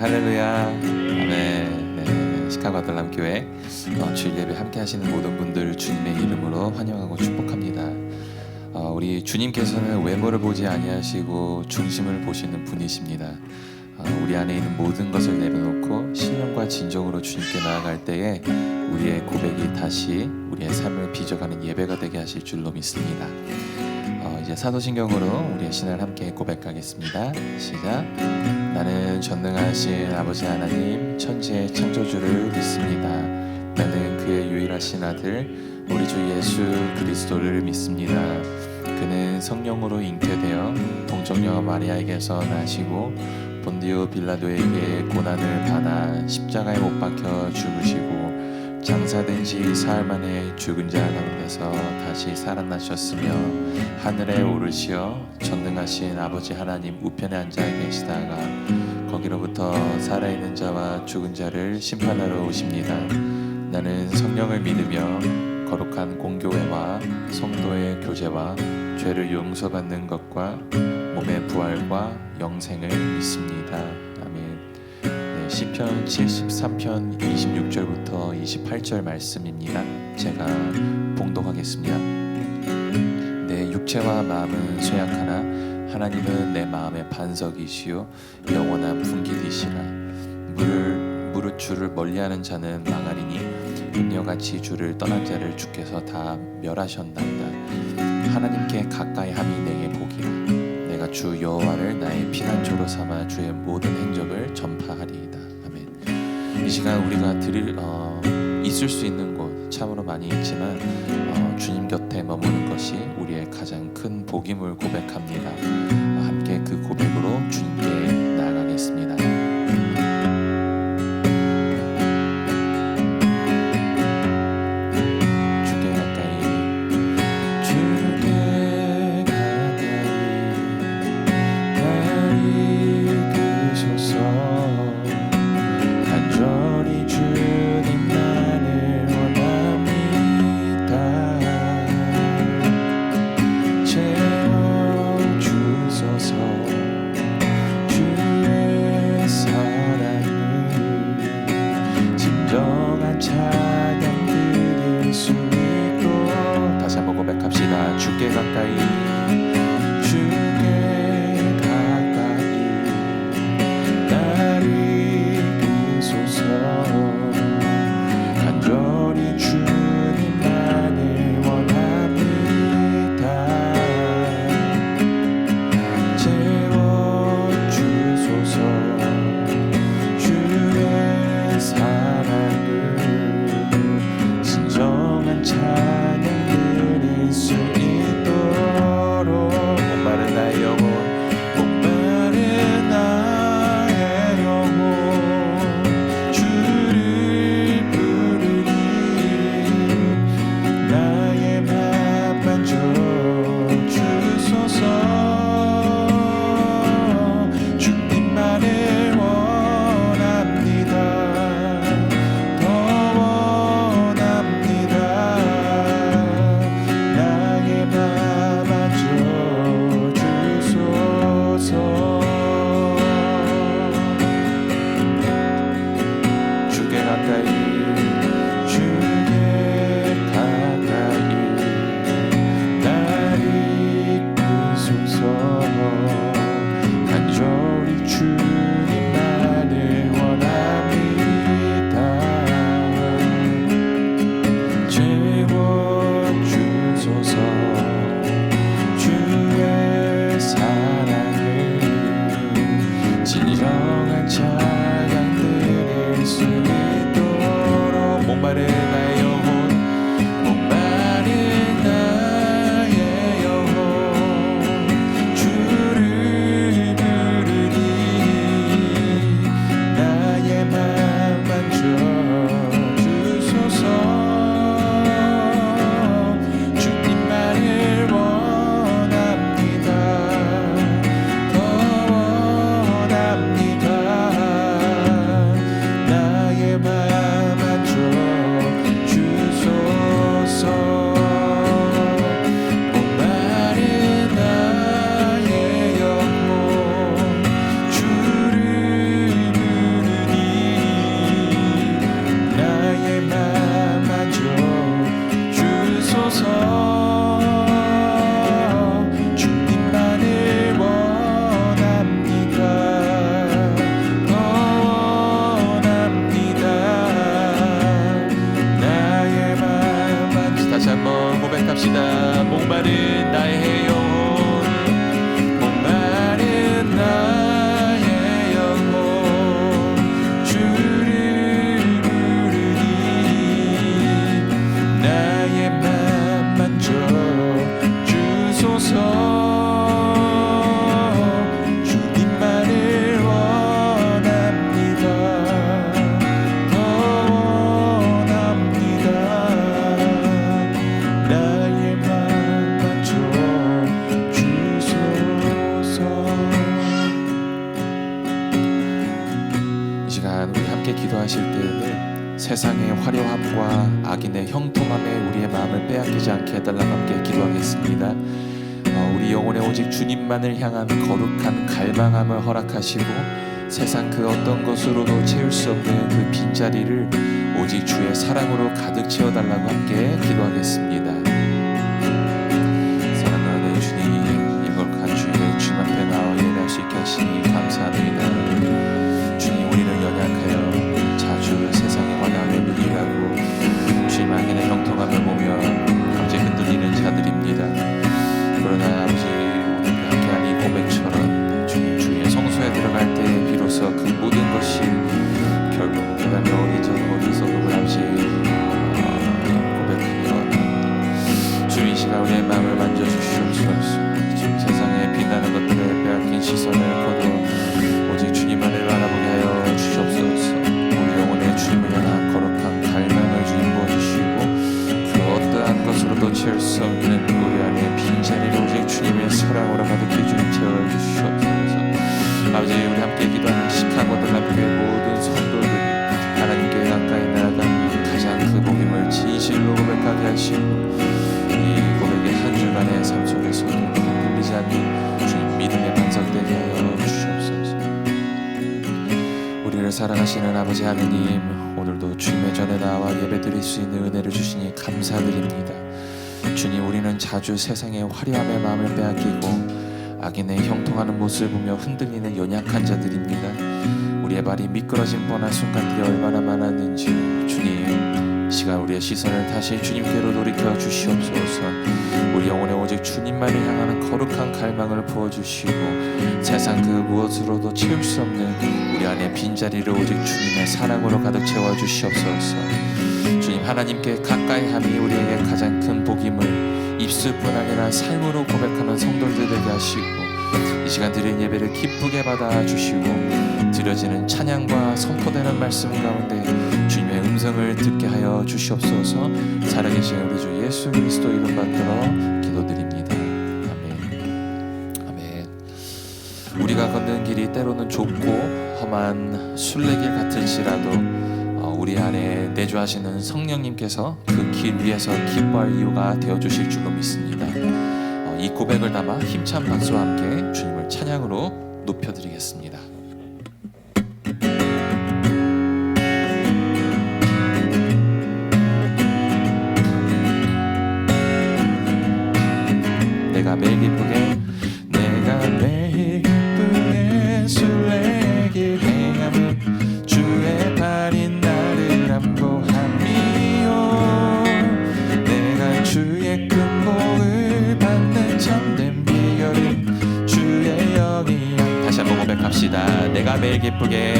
할렐루야. 아멘. 네, 시카고 아들람교회 주일 예배 함께 하시는 모든 분들 주님의 이름으로 환영하고 축복합니다. 우리 주님께서는 외모를 보지 아니하시고 중심을 보시는 분이십니다. 우리 안에 있는 모든 것을 내려놓고 신령과 진정으로 주님께 나아갈 때에 우리의 고백이 다시 우리의 삶을 빚어가는 예배가 되게 하실 줄로 믿습니다. 이제 사도신경으로 우리의 신을 함께 고백하겠습니다. 시작. 나는 전능하신 아버지 하나님 천지의 창조주를 믿습니다. 나는 그의 유일하신 아들 우리 주 예수 그리스도를 믿습니다. 그는 성령으로 잉태되어 동정녀 마리아에게서 나시고 본디오 빌라도에게 고난을 받아 십자가에 못 박혀 죽으시고 장사된 지 사흘 만에 죽은 자 가운데서 다시 살아나셨으며 하늘에 오르시어 전능하신 아버지 하나님 우편에 앉아 계시다가 거기로부터 살아있는 자와 죽은 자를 심판하러 오십니다. 나는 성령을 믿으며 거룩한 공교회와 성도의 교제와 죄를 용서받는 것과 몸의 부활과 영생을 믿습니다. 아멘. 시편 73편 26절부터 28절 말씀입니다. 제가 봉독하겠습니다. 내 육체와 마음은 쇠약하나 하나님은 내 마음의 반석이시요 영원한 분깃이시라. 무릇 주를 멀리하는 자는 망하리니 음녀같이 주를 떠난 자를 주께서 다 멸하셨나이다. 하나님께 가까이 함이 내게 복이라. 내가 주 여호와를 나의 피난처로 삼아 주의 모든 행적을 전파하리이다. 아멘. 이 시간 우리가 있을 수 있는 곳 참으로 많이 있지만 주님 곁에 머무는 것이 우리의 가장 큰 복임을 고백합니다. 함께 그 고백으로 주님께 나아가겠습니다. 주께 가까이 나를 이끄소서. 간절히 주님만을 원합니다. 채워주소서. 주의 사랑을 진정한 찬양 드릴 수 목마른 나의 영혼 주를 부르니 나의 맘 만져주소서. 주님만을 원합니다. 더 원합니다. 나의 맘 주께 가까이 목마른 나의 영혼 목마른 나의 영혼 주를 부르니 나의 맘 만져 주소서 기도하실 때에는 세상의 화려함과 악인의 형통함에 우리의 마음을 빼앗기지 않게 해달라고 함께 기도하겠습니다. 우리 영혼에 오직 주님만을 향한 거룩한 갈망함을 허락하시고 세상 그 어떤 것으로도 채울 수 없는 그 빈자리를 오직 주의 사랑으로 가득 채워달라고 함께 기도하겠습니다. 사랑하는 주님, 이 거룩한 주일에 주님 앞에 나와 예배할 수 있게 하시니 감사합니다. 주님, 우리는 연약하여 자주 세상의 환영에 밀리라고 주님 악인의 형통함을 보며 감지 흔들리는 자들입니다. 그러나 아버지, 오늘 함께한 이 고백처럼 주님 주의 성소에 들어갈 때 비로소 그 모든 것이 결국 내가 어리석음을 아버지 고백하며 주님 이 시간 우리의 마음을 만져주시옵소서. 지금 세상에 빛나는 것들에 빼앗긴 시선을 거둬 오직 주님만을 바라보게 하여 주시옵소서. 우리 영혼의 주님을 향한 거룩한 갈망을 주님 부어주시고 그 어떠한 것으로도 채울 수 없는 우리 안에 빈자리를 오직 주님의 사랑으로 가득히 주님 채워주시옵소서. 아버지, 우리 함께 기도하는 시카고 들람교회 모든 성도들이 하나님께 가까이 나아가니 가장 그 복임을 진실로 고백하게 하시고 이 고백의 한 주간의 삶 속에서도 흔들리지 않는 주님 믿음의 반석되게 하여 주시옵소서. 우리를 사랑하시는 아버지 하느님, 오늘도 주님의 전에 나와 예배드릴 수 있는 은혜를 주시니 감사드립니다. 주님, 우리는 자주 세상의 화려함의 마음을 빼앗기고 악인의 형통하는 모습을 보며 흔들리는 연약한 자들입니다. 우리의 발이 미끄러진 뻔한 순간들이 얼마나 많았는지 주님, 시간 우리의 시선을 다시 주님께로 돌이켜 주시옵소서. 우리 영혼에 오직 주님만을 향하는 거룩한 갈망을 부어주시고 세상 그 무엇으로도 채울 수 없는 우리 안에 빈자리를 오직 주님의 사랑으로 가득 채워 주시옵소서. 주님, 하나님께 가까이 함이 우리에게 가장 큰 복임을 입술뿐 아니라 삶으로 고백하는 성도들 되게 하시고 이 시간 드린 예배를 기쁘게 받아주시고 드려지는 찬양과 선포되는 말씀 가운데 주님의 음성을 듣게 하여 주시옵소서. 살아계신 우리 주 예수 그리스도 이름 받들어 기도드립니다. 아멘. 아멘. 우리가 걷는 길이 때로는 좁고 험한 순례길 같을지라도 우리 안에 내주하시는 성령님께서 그 길 위에서 기뻐할 이유가 되어주실 줄로 믿습니다. 이 고백을 담아 힘찬 박수와 함께 주님을 찬양으로 높여드리겠습니다. 내가 매일 기쁘게 순례길 행함은 주의 발인 나를 안보함이요 내가 주의 큰 복을 받는 참된 비결은 주의 영이 다시 한번 고백합시다. 내가 매일 기쁘게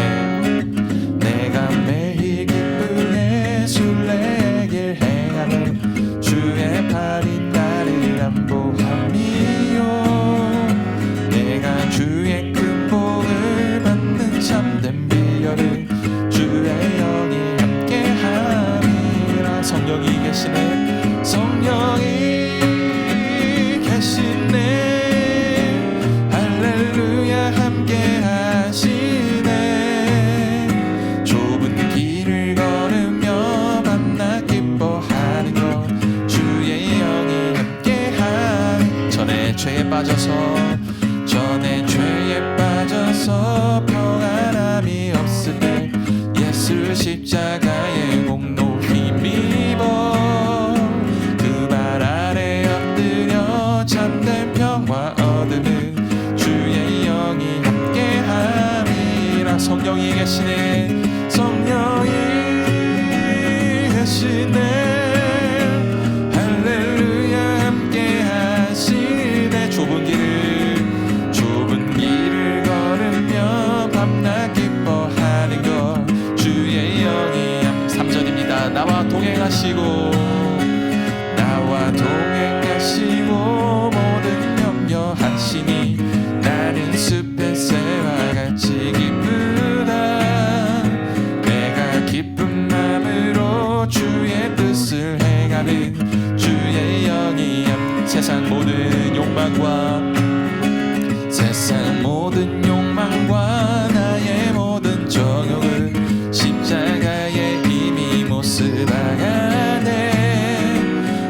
순례길 행함은 주의 발인 나를 안보함이요 내가 주의 큰 복을 받는 참된 비결을 주의 영이 함께함이라. 성령이 계시네, 성령이 계시네, 할렐루야 함께하시네. 좁은 길을 걸으며 만나 기뻐하는 것 주의 영이 함께하니 전에 죄에 빠져서 평안함이 없을 때 예수 십자가의 공로 힘입어 그 발 아래 엎드려 참된 평화 얻으는 주의 영이 함께함이라. 성령이 계시네, 성령이 계시네, 할렐루야 함께하시네. 세상 모든 욕망과 나의 모든 정욕을 십자가에 이미 못 박아내.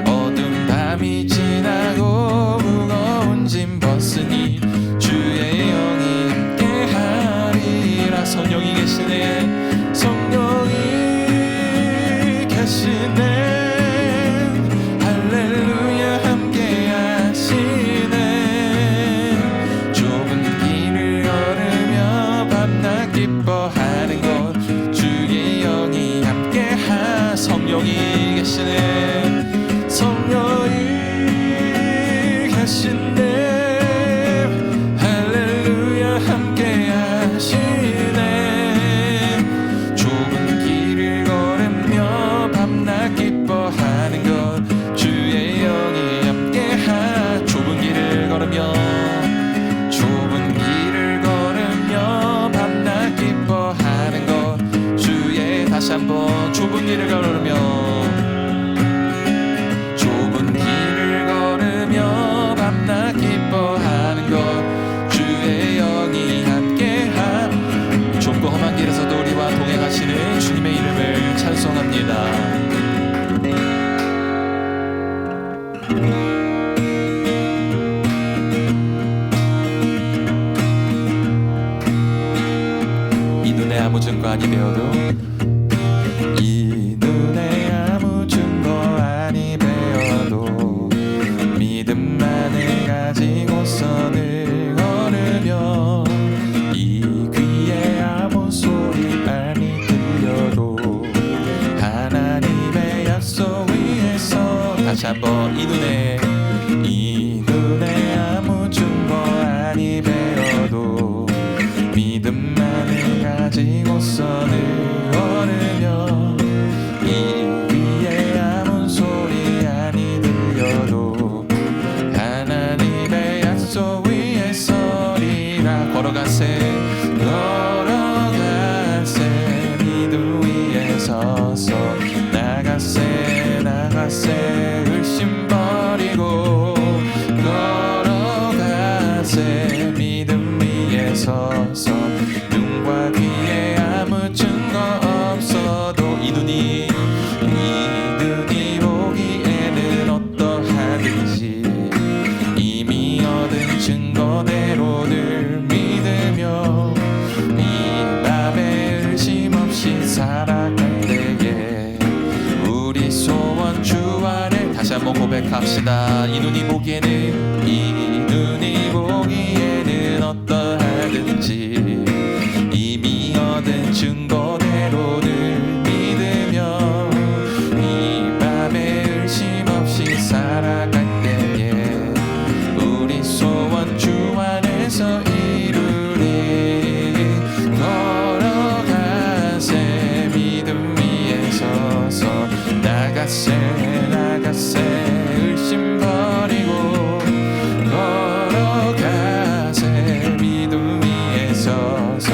어둠 밤이 지나고 무거운 짐 벗으니 주의 영이 함께하리라. 성령이 계시네. 성령이 계시네. 성령이 계시네. 성령이 계시네. 할렐루야 함께 하시네. 좁은 길을 걸으며 밤낮 기뻐하는 것 주의 영이 함께 좁은 길을 걸으며 밤낮 기뻐하는 것 주의 다시 한번 좁은 길을 걸으며 밤낮 기뻐하는 것 주의 영이 함께함. 좁고 험한 길에서도 우리와 동행하시는 주님의 이름을 찬송합니다. 이 눈에 아무 증거 아니 되어도 믿음만을 가지고서 늘 걸으며 이 귀에 아무 소리 아니 들려도 하나님의 약속 위에서 다시 한번 이 눈에 아무 증거 아니 배어도 믿음만을 가지고서 늘 걸으며 이 귀에 아무 소리 아니 들려도 약속 위에 서리라. 걸어가세 믿음 위에 서서 나가세 의심 버리고 걸어가세 믿음 위에 서서 눈과 귀에 아무 증거 없어도 이 눈이 보기에는 어떠하든지 이미 얻은 증거대로 늘 믿으며 이 밤에 의심 없이 살아갈 때에 우리 소원 주 안에 다시 한번 고백합시다. 이 눈이 보기에는 어떠하든지 이미 얻은 증거대로 늘 믿으며 이 밤에 의심 없이 살아갈 때에 우리 소원 주 안에서 이루리. 걸어가세 믿음 위에 서서 나가세 의심 버리고 걸어가세 믿음 위에 서서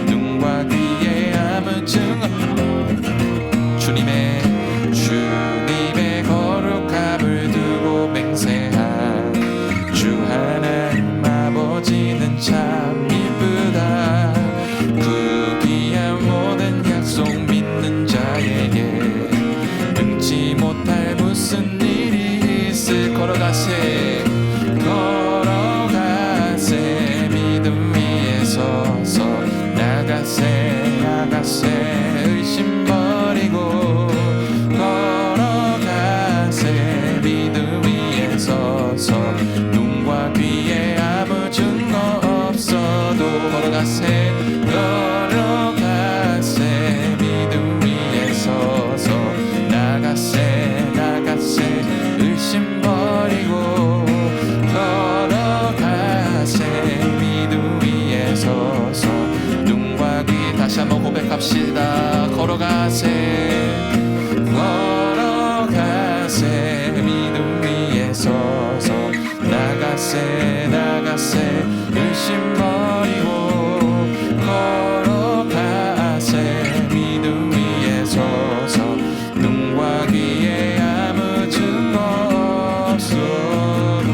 눈과 귀에 아무 증거 주님의 거룩함을 두고 맹세한 주 하나님 아버지는 참 이쁘다. 그 귀한 모든 약속 믿는 자에게 능치 못할 무슨 일이 있을. 걸어가세 믿음 위에 서서 나가세 의심 버리고 걸어가세 믿음 위에 서서 눈과 귀에 아무 증거 없어도 걸어가세 믿음 위에 서서 나가세 의심 버리고 걸어가세 믿음 위에 서서 눈과 귀 다시 한번 고백합시다. 걸어가세 믿음 위에 서서 나가세 의심 버리고 걸어가세 믿음 위에 서서 눈과 귀에 아무 증거 없어도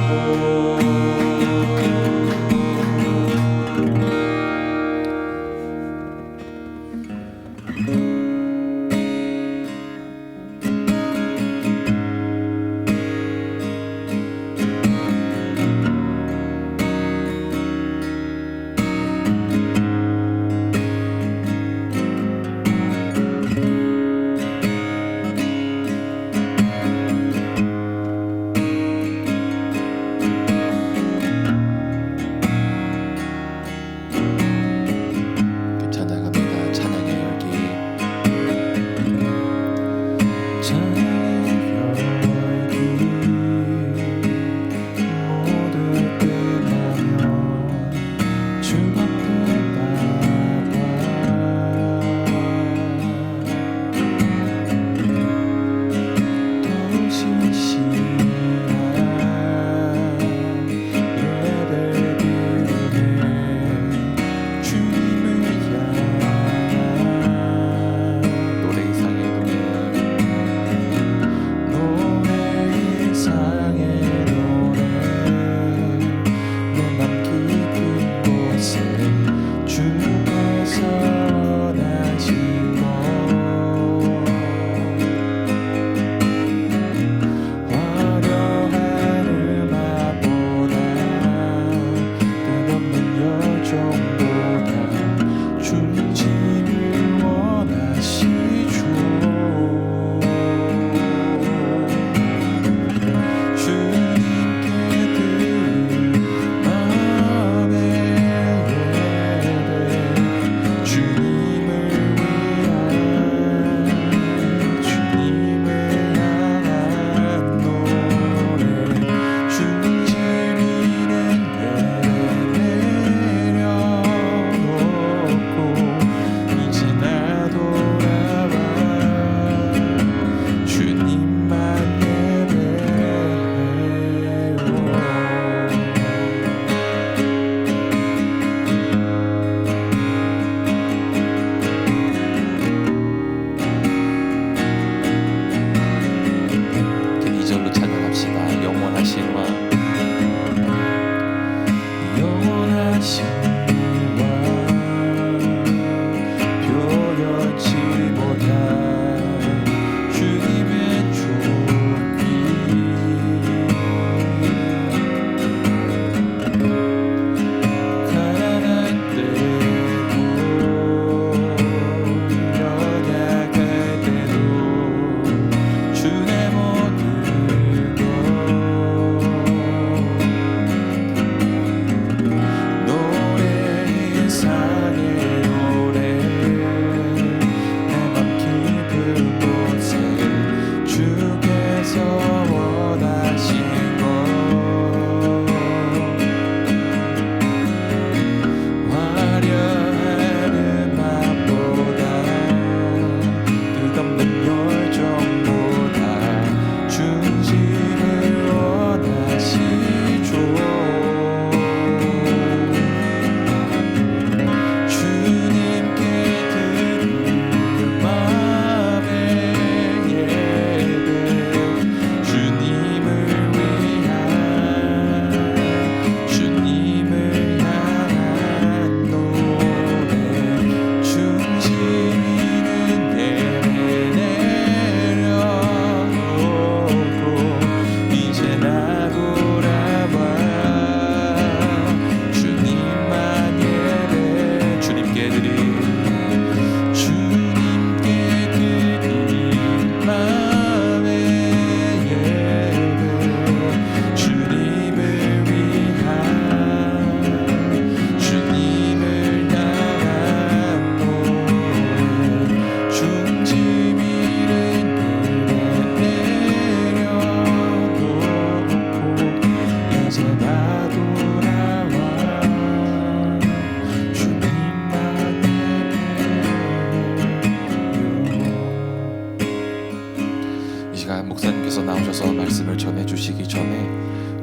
말씀을 전해주시기 전에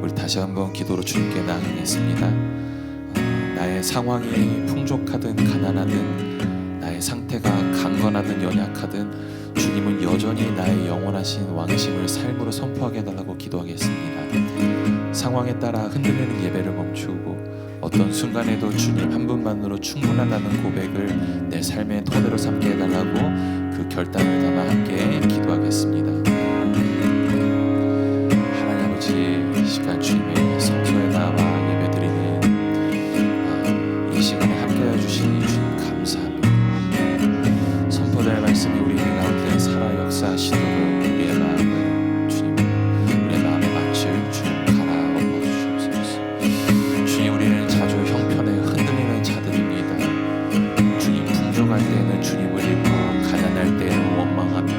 우리 다시 한번 기도로 주님께 나아가겠습니다. 나의 상황이 풍족하든 가난하든 나의 상태가 강건하든 연약하든 주님은 여전히 나의 영원하신 왕이심을 삶으로 선포하게 해달라고 기도하겠습니다. 상황에 따라 흔들리는 예배를 멈추고 어떤 순간에도 주님 한 분만으로 충분하다는 고백을 내 삶의 토대로 삼게 해달라고 그 결단을 담아 함께 기도하겠습니다. 하나님 아버지, 이 시간 주님의 성소에 나와 예배드리는 이 시간에 함께해 주시니 주님 감사합니다. 선포될 말씀이 우리 가운데 살아 역사하시도록 우리의 마음을 주님, 우리의 마음에 맞출 주님 갈아엎어 주시옵소서. 주님, 우리는 자주 형편에 흔들리는 자들입니다. 주님, 풍족할 때는 주님을 잃고 가난할 때는 원망하며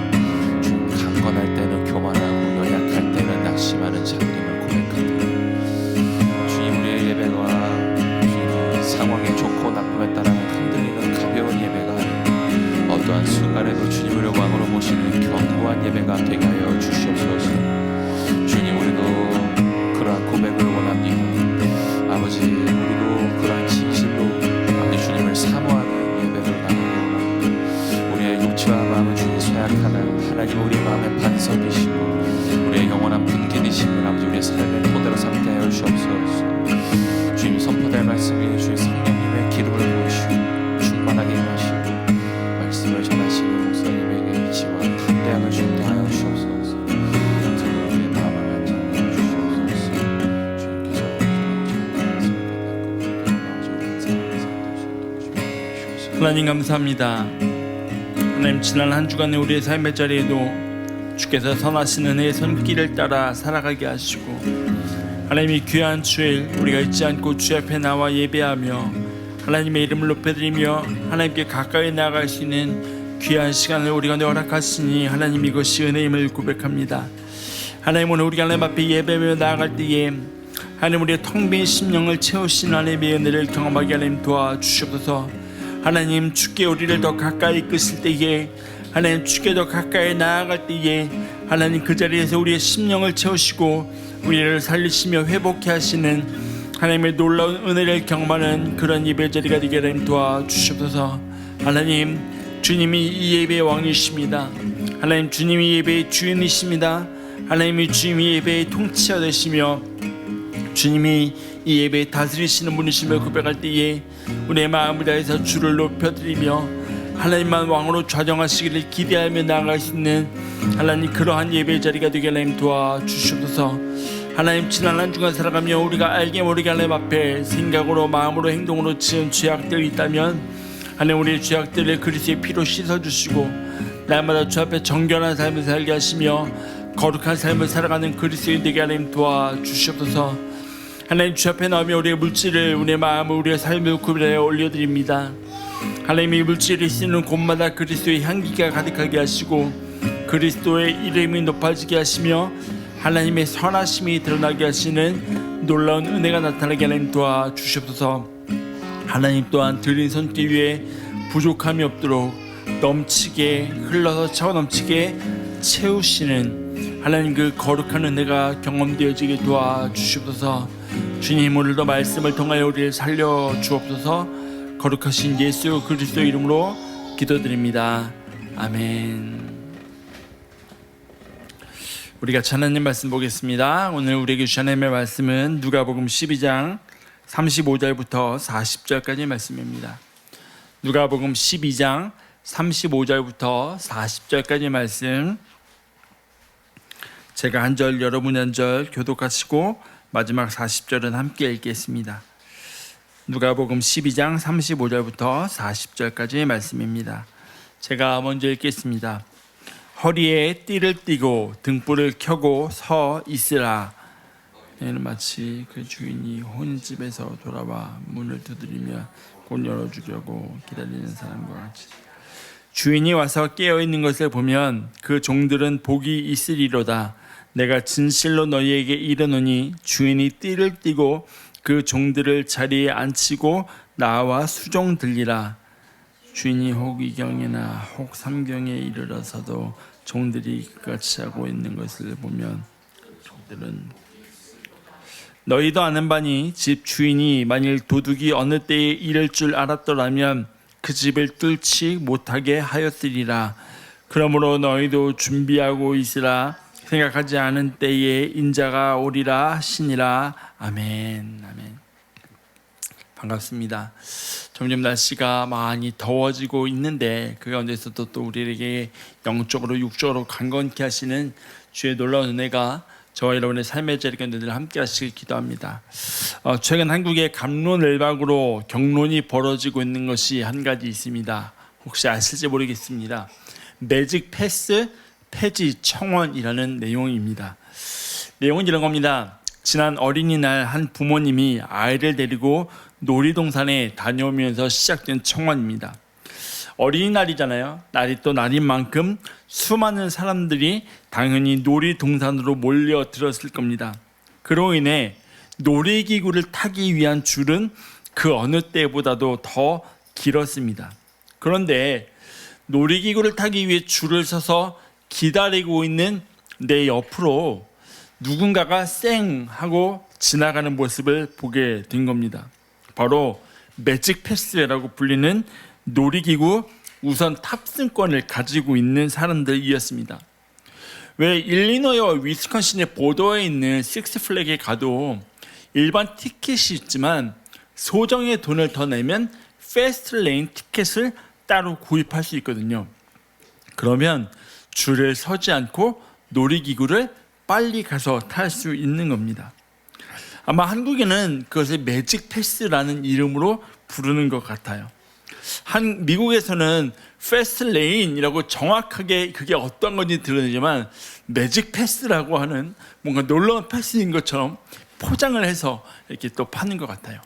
주님, 강건할 때는 교만하고 연약할 때는 낙심하는 자들임을 고백합니다. 주님, 우리의 예배가 주님 상황에 좋고 나쁨에 따라 흔들리는 가벼운 예배가 아니라 어떠한 순간에도 주님을 왕으로 모시는 견고한 예배가 되게 하여 주시옵소서. 주님, 우리도 그러한 고백을 원합니다. 아버지, 우리도 그러한 진실로 아버지 주님을 사모하는 예배를 나가기 원합니다. 우리의 육체와 마음은 주님 쇠약하나 하나님 우리 마음의 반석이시고 우리의 영원한 분기이심을 아버지 우리의 삶의 토대로 삼게 하여 주옵소서. 주님, 선포될 말씀이 주님 성령님의 기름을 부으시고 충만하게 임하시고 말씀을 전하시는 목사님에게 지와 담대함을 주게 하여 주옵소서. 우리의 마음을 안정하여 주시옵소서. 주님께서 하나님 감사합니다. 하나님, 지난 한 주간의 우리의 삶의 자리에도 주께서 선하신 은혜의 손길을 따라 살아가게 하시고 하나님이 귀한 주일 우리가 잊지 않고 주 앞에 나와 예배하며 하나님의 이름을 높여드리며 하나님께 가까이 나아갈 수 있는 귀한 시간을 우리가 허락하시니 하나님, 이것이 은혜임을 고백합니다. 하나님, 오늘 우리가 하나님 앞에 예배하며 나아갈 때에 하나님 우리의 텅 빈 심령을 채우신 하나님의 은혜를 경험하게 하나님 도와주시옵소서. 하나님, 주께 우리를 더 가까이 이끄실 때에 하나님 주께 더 가까이 나아갈 때에 하나님 그 자리에서 우리의 심령을 채우시고 우리를 살리시며 회복케 하시는 하나님의 놀라운 은혜를 경험하는 그런 예배 자리가 되게 하나님 도와주시옵소서. 하나님, 주님이 이 예배의 왕이십니다. 하나님, 주님이 예배의 주인이십니다. 하나님이 주님이 예배의 통치자 되시며 주님이 이 예배에 다스리시는 분이심을 고백할 때에 우리의 마음을 다해서 주를 높여드리며 하나님만 왕으로 좌정하시기를 기대하며 나아갈 수 있는 하나님 그러한 예배의 자리가 되게 하나님 도와주시옵소서. 하나님, 지난 한 주간 살아가며 우리가 알게 모르게 하나님 앞에 생각으로 마음으로 행동으로 지은 죄악들이 있다면 하나님 우리의 죄악들을 그리스도의 피로 씻어주시고 날마다 주 앞에 정결한 삶을 살게 하시며 거룩한 삶을 살아가는 그리스도인 되게 하나님 도와주시옵소서. 하나님, 주 앞에 나오며 우리의 물질을, 우리의 마음을, 우리의 삶을 구별하여 올려드립니다. 하나님, 이 물질이 쓰는 곳마다 그리스도의 향기가 가득하게 하시고 그리스도의 이름이 높아지게 하시며 하나님의 선하심이 드러나게 하시는 놀라운 은혜가 나타나게 하나님 도와주시옵소서. 하나님 또한 드린 손길 위에 부족함이 없도록 넘치게 흘러서 차고 넘치게 채우시는 하나님 그 거룩한 은혜가 경험되어지게 도와주시옵소서. 주님, 오늘도 말씀을 통하여 우리를 살려주옵소서. 거룩하신 예수 그리스도 이름으로 기도드립니다. 아멘. 우리가 하나님 말씀 보겠습니다. 오늘 우리에게 주신 하나님의 말씀은 누가복음 12장 35절부터 40절까지의 말씀입니다. 누가복음 12장 35절부터 40절까지의 말씀, 제가 한 절 여러분이 한 절 교독하시고 마지막 40절은 함께 읽겠습니다. 누가복음 12장 35절부터 40절까지의 말씀입니다. 제가 먼저 읽겠습니다. 허리에 띠를 띠고 등불을 켜고 서 있으라. 얘는 마치 그 주인이 혼인집에서 돌아와 문을 두드리며 곧 열어주려고 기다리는 사람과 같이. 주인이 와서 깨어있는 것을 보면 그 종들은 복이 있으리로다. 내가 진실로 너희에게 이르노니 주인이 띠를 띠고 그 종들을 자리에 앉히고 나와 수종 들리라. 주인이 혹 2경이나 혹 3경에 이르러서도 종들이 그같이 하고 있는 것을 보면 것들은 너희도 아는 바니 집 주인이 만일 도둑이 어느 때에 이를 줄 알았더라면 그 집을 뚫지 못하게 하였으리라. 그러므로 너희도 준비하고 있으라. 생각하지 않은 때에 인자가 오리라 하시니라. 아멘. 아멘. 반갑습니다. 점점 날씨가 많이 더워지고 있는데 그 가운데서도 또 우리에게 영적으로 육적으로 강건케 하시는 주의 놀라운 은혜가 저와 여러분의 삶의 자리에 늘 함께 하시길 기도합니다. 최근 한국의 갑론을박으로 경론이 벌어지고 있는 것이 한 가지 있습니다. 혹시 아실지 모르겠습니다. 매직 패스 폐지 청원이라는 내용입니다. 내용은 이런 겁니다. 지난 어린이날 한 부모님이 아이를 데리고 놀이동산에 다녀오면서 시작된 청원입니다. 어린이날이잖아요. 날이 또 날인 만큼 수많은 사람들이 당연히 놀이동산으로 몰려들었을 겁니다. 그로 인해 놀이기구를 타기 위한 줄은 그 어느 때보다도 더 길었습니다. 그런데 놀이기구를 타기 위해 줄을 서서 기다리고 있는 내 옆으로 누군가가 쌩 하고 지나가는 모습을 보게 된 겁니다. 바로 매직 패스라고 불리는 놀이기구 우선 탑승권을 가지고 있는 사람들이었습니다. 왜 일리노이와 위스콘신의 보도에 있는 식스플래그에 가도 일반 티켓이 있지만 소정의 돈을 더 내면 패스트레인 티켓을 따로 구입할 수 있거든요. 그러면 줄을 서지 않고 놀이기구를 빨리 가서 탈 수 있는 겁니다. 아마 한국에는 그것을 매직 패스라는 이름으로 부르는 것 같아요. 미국에서는 패스트 레인이라고 정확하게 그게 어떤 건지 들었지만 매직 패스라고 하는 뭔가 놀라운 패스인 것처럼 포장을 해서 이렇게 또 파는 것 같아요.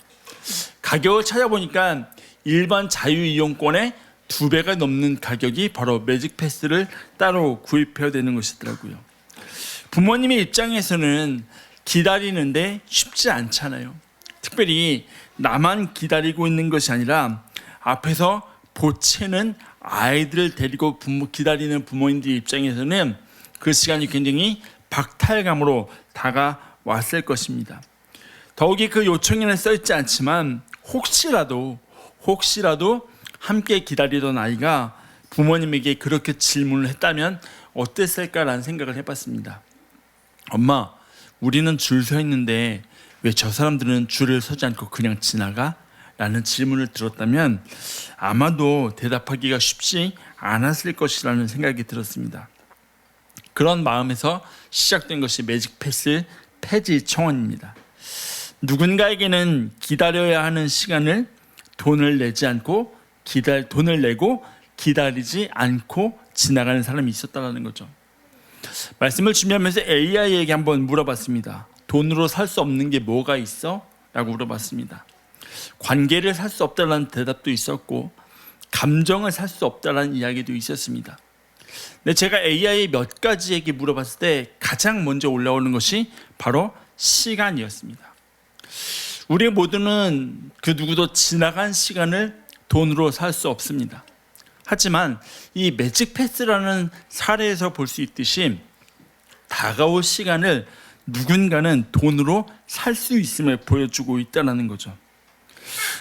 가격을 찾아보니까 일반 자유이용권의 2배가 넘는 가격이 바로 매직 패스를 따로 구입해야 되는 것이더라고요. 부모님의 입장에서는 기다리는데 쉽지 않잖아요. 특별히 나만 기다리고 있는 것이 아니라 앞에서 보채는 아이들을 데리고 기다리는 부모님들 입장에서는 그 시간이 굉장히 박탈감으로 다가왔을 것입니다. 더욱이 그 요청에는 써있지 않지만 혹시라도 함께 기다리던 아이가 부모님에게 그렇게 질문을 했다면 어땠을까라는 생각을 해봤습니다. 엄마, 우리는 줄 서 있는데 왜 저 사람들은 줄을 서지 않고 그냥 지나가? 라는 질문을 들었다면 아마도 대답하기가 쉽지 않았을 것이라는 생각이 들었습니다. 그런 마음에서 시작된 것이 매직 패스 폐지 청원입니다. 누군가에게는 기다려야 하는 시간을 돈을 내고 기다리지 않고 지나가는 사람이 있었다는 거죠. 말씀을 준비하면서 AI에게 한번 물어봤습니다. 돈으로 살 수 없는 게 뭐가 있어? 라고 물어봤습니다. 관계를 살 수 없다는 대답도 있었고 감정을 살 수 없다는 이야기도 있었습니다. 근데 제가 AI에 몇 가지에게 물어봤을 때 가장 먼저 올라오는 것이 바로 시간이었습니다. 우리 모두는 그 누구도 지나간 시간을 돈으로 살 수 없습니다. 하지만 이 매직 패스라는 사례에서 볼 수 있듯이 다가올 시간을 누군가는 돈으로 살 수 있음을 보여주고 있다는 거죠.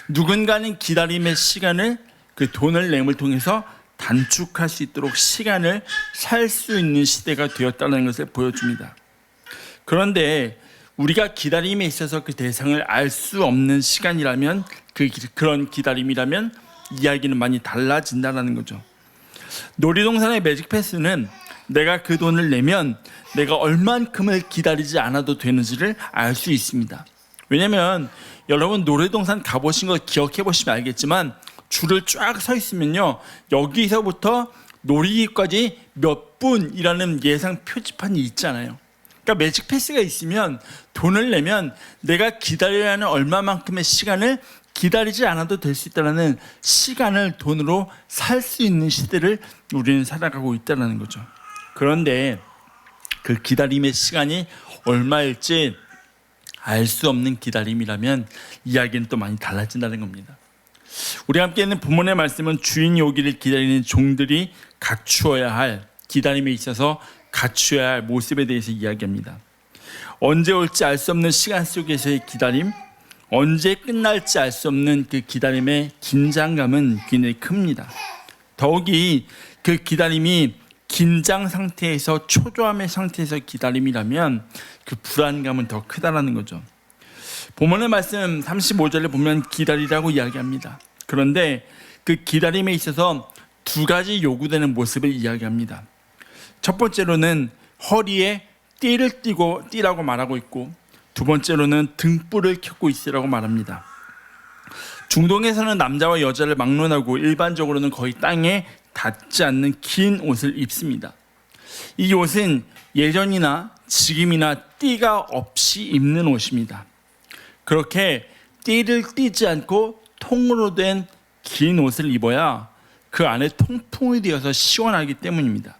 누군가는 기다림의 시간을 그 돈을 내음을 통해서 단축할 수 있도록 시간을 살 수 있는 시대가 되었다는 것을 보여줍니다. 그런데 우리가 기다림에 있어서 그 대상을 알 수 없는 시간이라면 그런 기다림이라면 이야기는 많이 달라진다는 거죠. 놀이동산의 매직 패스는 내가 그 돈을 내면 내가 얼만큼을 기다리지 않아도 되는지를 알 수 있습니다. 왜냐하면 여러분 놀이동산 가보신 거 기억해 보시면 알겠지만 줄을 쫙 서 있으면요 여기서부터 놀이기구까지 몇 분이라는 예상 표지판이 있잖아요. 그러니까 매직 패스가 있으면 돈을 내면 내가 기다려야 하는 얼마만큼의 시간을 기다리지 않아도 될 수 있다는 시간을 돈으로 살 수 있는 시대를 우리는 살아가고 있다는 거죠. 그런데 그 기다림의 시간이 얼마일지 알 수 없는 기다림이라면 이야기는 또 많이 달라진다는 겁니다. 우리 함께 있는 본문의 말씀은 주인이 오기를 기다리는 종들이 갖추어야 할 기다림에 있어서 갖추어야 할 모습에 대해서 이야기합니다. 언제 올지 알 수 없는 시간 속에서의 기다림, 언제 끝날지 알 수 없는 그 기다림의 긴장감은 굉장히 큽니다. 더욱이 그 기다림이 긴장 상태에서 초조함의 상태에서 기다림이라면 그 불안감은 더 크다라는 거죠. 본문의 말씀 35절에 보면 기다리라고 이야기합니다. 그런데 그 기다림에 있어서 두 가지 요구되는 모습을 이야기합니다. 첫 번째로는 허리에 띠를 띠라고 말하고 있고, 두 번째로는 등불을 켜고 있으라고 말합니다. 중동에서는 남자와 여자를 막론하고 일반적으로는 거의 땅에 닿지 않는 긴 옷을 입습니다. 이 옷은 예전이나 지금이나 띠가 없이 입는 옷입니다. 그렇게 띠를 띠지 않고 통으로 된 긴 옷을 입어야 그 안에 통풍이 되어서 시원하기 때문입니다.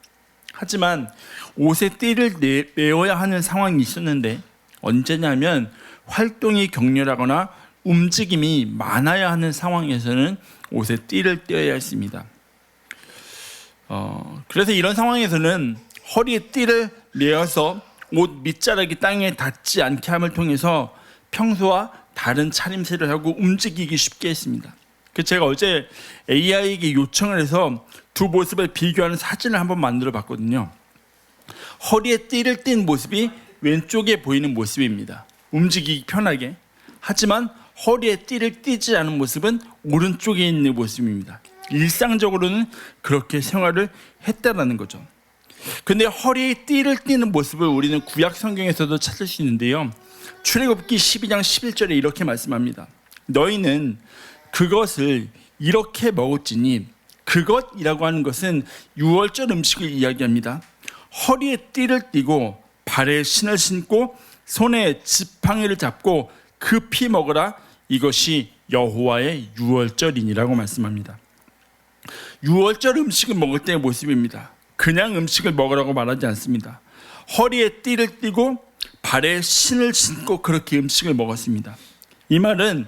하지만 옷에 띠를 내어야 하는 상황이 있었는데, 언제냐면 활동이 격렬하거나 움직임이 많아야 하는 상황에서는 옷에 띠를 떼어야 했습니다. 그래서 이런 상황에서는 허리에 띠를 내어서 옷 밑자락이 땅에 닿지 않게 함을 통해서 평소와 다른 차림새를 하고 움직이기 쉽게 했습니다. 제가 어제 AI에게 요청을 해서 두 모습을 비교하는 사진을 한번 만들어 봤거든요. 허리에 띠를 띈 모습이 왼쪽에 보이는 모습입니다. 움직이기 편하게. 하지만 허리에 띠를 띠지 않은 모습은 오른쪽에 있는 모습입니다. 일상적으로는 그렇게 생활을 했다라는 거죠. 근데 허리에 띠를 띠는 모습을 우리는 구약 성경에서도 찾을 수 있는데요. 출애굽기 12장 11절에 이렇게 말씀합니다. 너희는 그것을 이렇게 먹었지니, 그것이라고 하는 것은 유월절 음식을 이야기합니다. 허리에 띠를 띠고 발에 신을 신고 손에 지팡이를 잡고 급히 먹으라. 이것이 여호와의 유월절이니라고 말씀합니다. 유월절 음식을 먹을 때의 모습입니다. 그냥 음식을 먹으라고 말하지 않습니다. 허리에 띠를 띠고 발에 신을 신고 그렇게 음식을 먹었습니다. 이 말은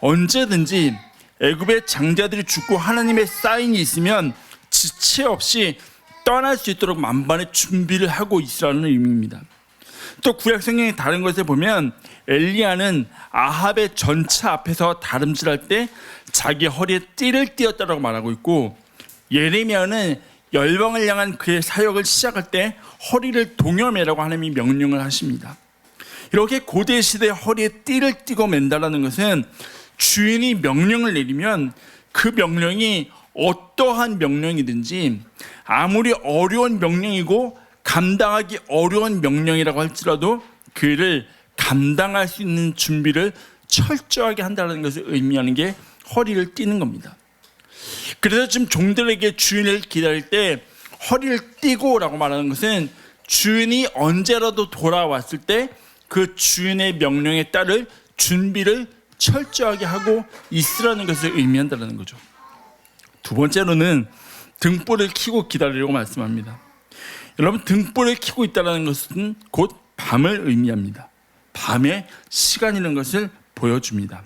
언제든지 애굽의 장자들이 죽고 하나님의 사인이 있으면 지체 없이 떠날 수 있도록 만반의 준비를 하고 있으라는 의미입니다. 또 구약 성경의 다른 것에 보면 엘리야는 아합의 전차 앞에서 다름질할 때 자기 허리에 띠를 띠었다고 말하고 있고, 예레미야는 열방을 향한 그의 사역을 시작할 때 허리를 동여매라고 하나님이 명령을 하십니다. 이렇게 고대 시대에 허리에 띠를 띠고 맨다라는 것은 주인이 명령을 내리면 그 명령이 어떠한 명령이든지 아무리 어려운 명령이고 감당하기 어려운 명령이라고 할지라도 그를 감당할 수 있는 준비를 철저하게 한다는 것을 의미하는 게 허리를 띠는 겁니다. 그래서 지금 종들에게 주인을 기다릴 때 허리를 띠고라고 말하는 것은 주인이 언제라도 돌아왔을 때 그 주인의 명령에 따를 준비를 철저하게 하고 있으라는 것을 의미한다는 거죠. 두 번째로는 등불을 켜고 기다리려고 말씀합니다. 여러분, 등불을 켜고 있다는 것은 곧 밤을 의미합니다. 밤의 시간이라는 것을 보여줍니다.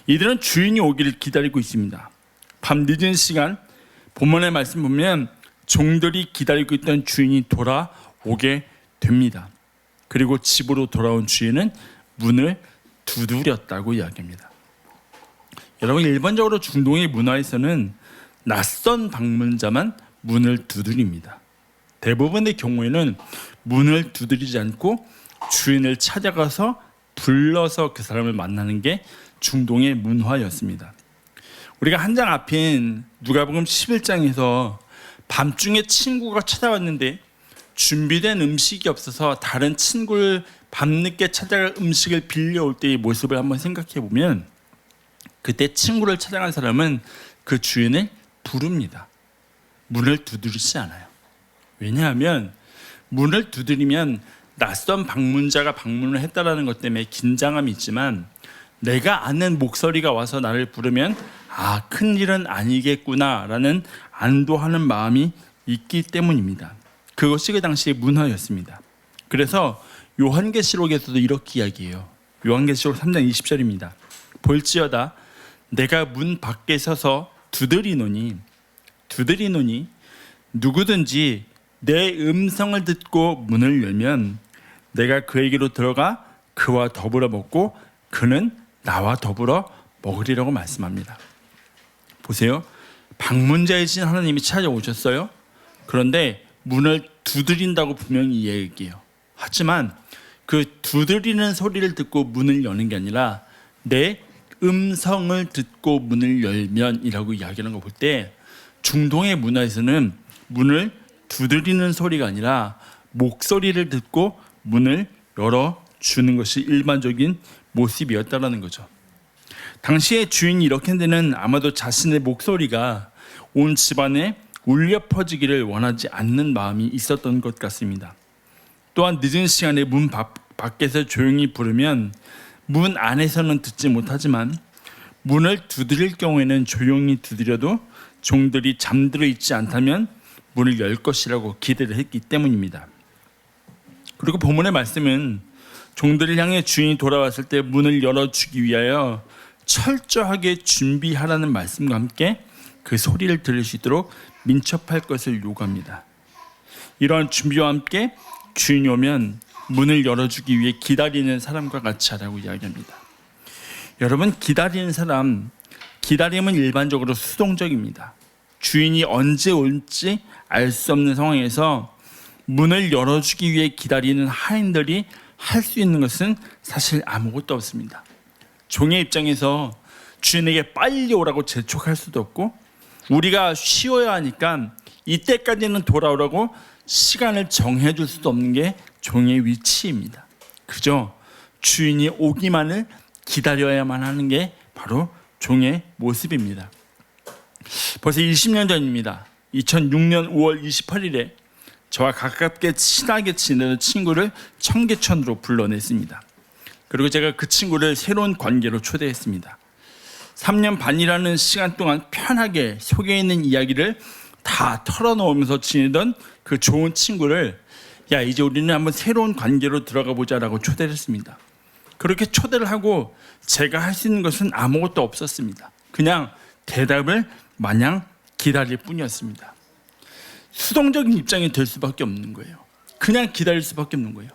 이들은 주인이 오기를 기다리고 있습니다. 밤 늦은 시간, 본문의 말씀 보면 종들이 기다리고 있던 주인이 돌아오게 됩니다. 그리고 집으로 돌아온 주인은 문을 두드렸다고 이야기합니다. 여러분, 일반적으로 중동의 문화에서는 낯선 방문자만 문을 두드립니다. 대부분의 경우에는 문을 두드리지 않고 주인을 찾아가서 불러서 그 사람을 만나는 게 중동의 문화였습니다. 우리가 한 장 앞인 누가복음 11장에서 밤중에 친구가 찾아왔는데 준비된 음식이 없어서 다른 친구를 밤늦게 찾아갈 음식을 빌려올 때의 모습을 한번 생각해 보면, 그때 친구를 찾아간 사람은 그 주인을 부릅니다. 문을 두드리지 않아요. 왜냐하면 문을 두드리면 낯선 방문자가 방문을 했다라는 것 때문에 긴장감이 있지만, 내가 아는 목소리가 와서 나를 부르면 큰일은 아니겠구나라는 안도하는 마음이 있기 때문입니다. 그것이 그 당시의 문화였습니다. 그래서 요한계시록에서도 이렇게 이야기해요. 요한계시록 3장 20절입니다. 볼지어다 내가 문 밖에 서서 두드리노니 누구든지 내 음성을 듣고 문을 열면 내가 그에게로 들어가 그와 더불어 먹고 그는 나와 더불어 먹으리라고 말씀합니다. 보세요. 방문자이신 하나님이 찾아오셨어요. 그런데 문을 두드린다고 분명히 얘기해요. 하지만 그 두드리는 소리를 듣고 문을 여는 게 아니라 내 음성을 듣고 문을 열면이라고 이야기하는 거 볼 때 중동의 문화에서는 문을 두드리는 소리가 아니라 목소리를 듣고 문을 열어주는 것이 일반적인 모습이었다는 거죠. 당시에 주인이 이렇게 된 데는 아마도 자신의 목소리가 온 집안에 울려 퍼지기를 원하지 않는 마음이 있었던 것 같습니다. 또한 늦은 시간에 문 밖에서 조용히 부르면 문 안에서는 듣지 못하지만 문을 두드릴 경우에는 조용히 두드려도 종들이 잠들어 있지 않다면 문을 열 것이라고 기대를 했기 때문입니다. 그리고 본문의 말씀은 종들을 향해 주인이 돌아왔을 때 문을 열어주기 위하여 철저하게 준비하라는 말씀과 함께 그 소리를 들을 수 있도록 민첩할 것을 요구합니다. 이러한 준비와 함께 주인이 오면 문을 열어주기 위해 기다리는 사람과 같이 하라고 이야기합니다. 여러분, 기다리는 사람, 기다림은 일반적으로 수동적입니다. 주인이 언제 올지 알 수 없는 상황에서 문을 열어주기 위해 기다리는 하인들이 할 수 있는 것은 사실 아무것도 없습니다. 종의 입장에서 주인에게 빨리 오라고 재촉할 수도 없고 우리가 쉬어야 하니까 이때까지는 돌아오라고 시간을 정해줄 수도 없는 게 종의 위치입니다. 그저 주인이 오기만을 기다려야만 하는 게 바로 종의 모습입니다. 벌써 20년 전입니다. 2006년 5월 28일에 저와 가깝게 친하게 지내는 친구를 청계천으로 불러냈습니다. 그리고 제가 그 친구를 새로운 관계로 초대했습니다. 3년 반이라는 시간 동안 편하게 속에 있는 이야기를 다 털어놓으면서 지내던 그 좋은 친구를 야, 이제 우리는 한번 새로운 관계로 들어가 보자라고 초대를 했습니다. 그렇게 초대를 하고 제가 할 수 있는 것은 아무것도 없었습니다. 그냥 대답을 마냥 기다릴 뿐이었습니다. 수동적인 입장이 될 수밖에 없는 거예요. 그냥 기다릴 수밖에 없는 거예요.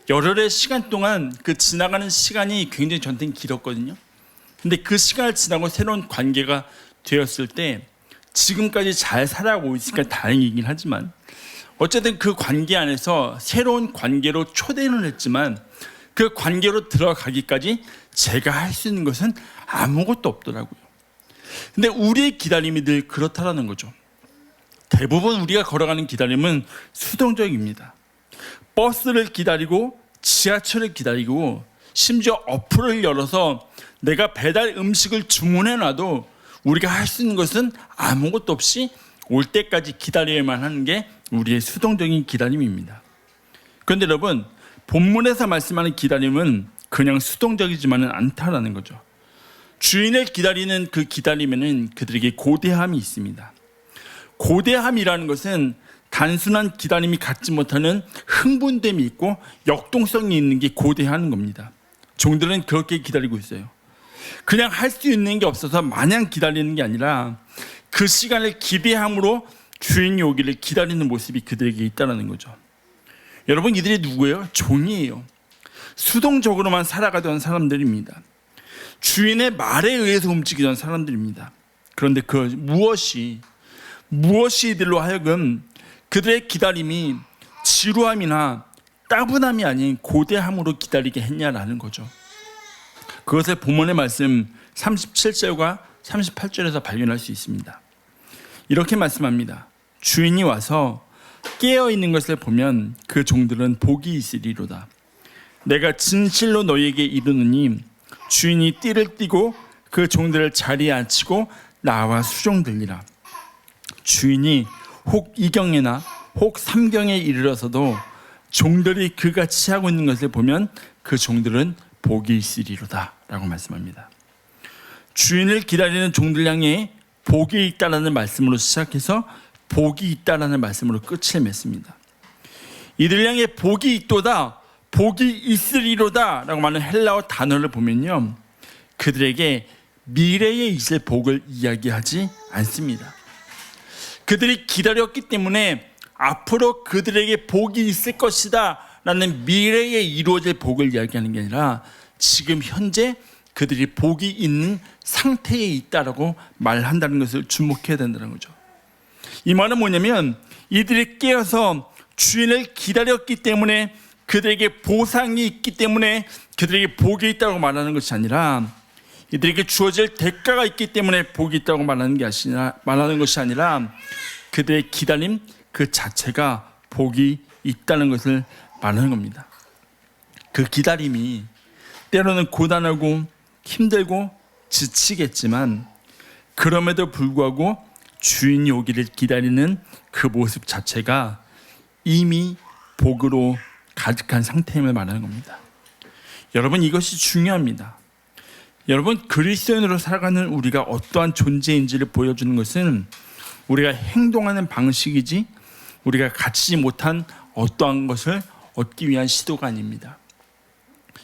열흘의 시간 동안 그 지나가는 시간이 굉장히 저한테는 길었거든요. 근데 그 시간을 지나고 새로운 관계가 되었을 때 지금까지 잘 살아가고 있으니까 다행이긴 하지만 어쨌든 그 관계 안에서 새로운 관계로 초대는 했지만 그 관계로 들어가기까지 제가 할 수 있는 것은 아무것도 없더라고요. 근데 우리의 기다림이 늘 그렇다라는 거죠. 대부분 우리가 걸어가는 기다림은 수동적입니다. 버스를 기다리고 지하철을 기다리고 심지어 어플을 열어서 내가 배달 음식을 주문해 놔도 우리가 할 수 있는 것은 아무것도 없이 올 때까지 기다려야만 하는 게 우리의 수동적인 기다림입니다. 그런데 여러분, 본문에서 말씀하는 기다림은 그냥 수동적이지만은 않다라는 거죠. 주인을 기다리는 그 기다림에는 그들에게 고대함이 있습니다. 고대함이라는 것은 단순한 기다림이 갖지 못하는 흥분됨이 있고 역동성이 있는 게 고대하는 겁니다. 종들은 그렇게 기다리고 있어요. 그냥 할 수 있는 게 없어서 마냥 기다리는 게 아니라 그 시간을 기대함으로 주인이 오기를 기다리는 모습이 그들에게 있다는 거죠. 여러분, 이들이 누구예요? 종이에요. 수동적으로만 살아가던 사람들입니다. 주인의 말에 의해서 움직이던 사람들입니다. 그런데 그 무엇이 이들로 하여금 그들의 기다림이 지루함이나 따분함이 아닌 고대함으로 기다리게 했냐라는 거죠. 그것을 본문의 말씀 37절과 38절에서 발견할 수 있습니다. 이렇게 말씀합니다. 주인이 와서 깨어있는 것을 보면 그 종들은 복이 있으리로다. 내가 진실로 너희에게 이르노니 주인이 띠를 띠고 그 종들을 자리에 앉히고 나와 수종들리라. 주인이 혹 이경에나 혹 삼경에 이르러서도 종들이 그같이 하고 있는 것을 보면 그 종들은 복이 있으리로다 라고 말씀합니다. 주인을 기다리는 종들 향해 복이 있다라는 말씀으로 시작해서 복이 있다라는 말씀으로 끝을 맺습니다. 이들 향해 복이 있도다, 복이 있으리로다 라고 말하는 헬라어 단어를 보면요, 그들에게 미래에 있을 복을 이야기하지 않습니다. 그들이 기다렸기 때문에 앞으로 그들에게 복이 있을 것이다 있다라는 미래에 이루어질 복을 이야기하는 게 아니라 지금 현재 그들이 복이 있는 상태에 있다라고 말한다는 것을 주목해야 된다는 거죠. 이 말은 뭐냐면 이들이 깨어서 주인을 기다렸기 때문에 그들에게 보상이 있기 때문에 그들에게 복이 있다고 말하는 것이 아니라 이들에게 주어질 대가가 있기 때문에 복이 있다고 말하는 것이 아니라 그들의 기다림 그 자체가 복이 있다는 것을 말하는 겁니다. 그 기다림이 때로는 고단하고 힘들고 지치겠지만 그럼에도 불구하고 주인이 오기를 기다리는 그 모습 자체가 이미 복으로 가득한 상태임을 말하는 겁니다. 여러분, 이것이 중요합니다. 여러분, 그리스도인으로 살아가는 우리가 어떠한 존재인지를 보여주는 것은 우리가 행동하는 방식이지 우리가 갖지 못한 어떠한 것을 얻기 위한 시도가 아닙니다.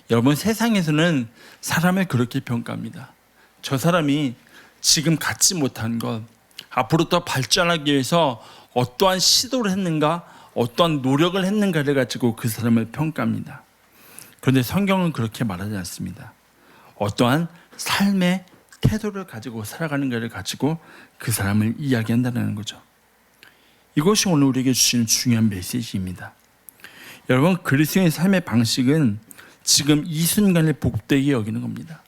여러분, 세상에서는 사람을 그렇게 평가합니다. 저 사람이 지금 갖지 못한 것, 앞으로 더 발전하기 위해서 어떠한 시도를 했는가, 어떠한 노력을 했는가를 가지고 그 사람을 평가합니다. 그런데 성경은 그렇게 말하지 않습니다. 어떠한 삶의 태도를 가지고 살아가는 것을 가지고 그 사람을 이야기한다는 거죠. 이것이 오늘 우리에게 주시는 중요한 메시지입니다. 여러분, 그리스도의 삶의 방식은 지금 이 순간을 복되게 여기는 겁니다.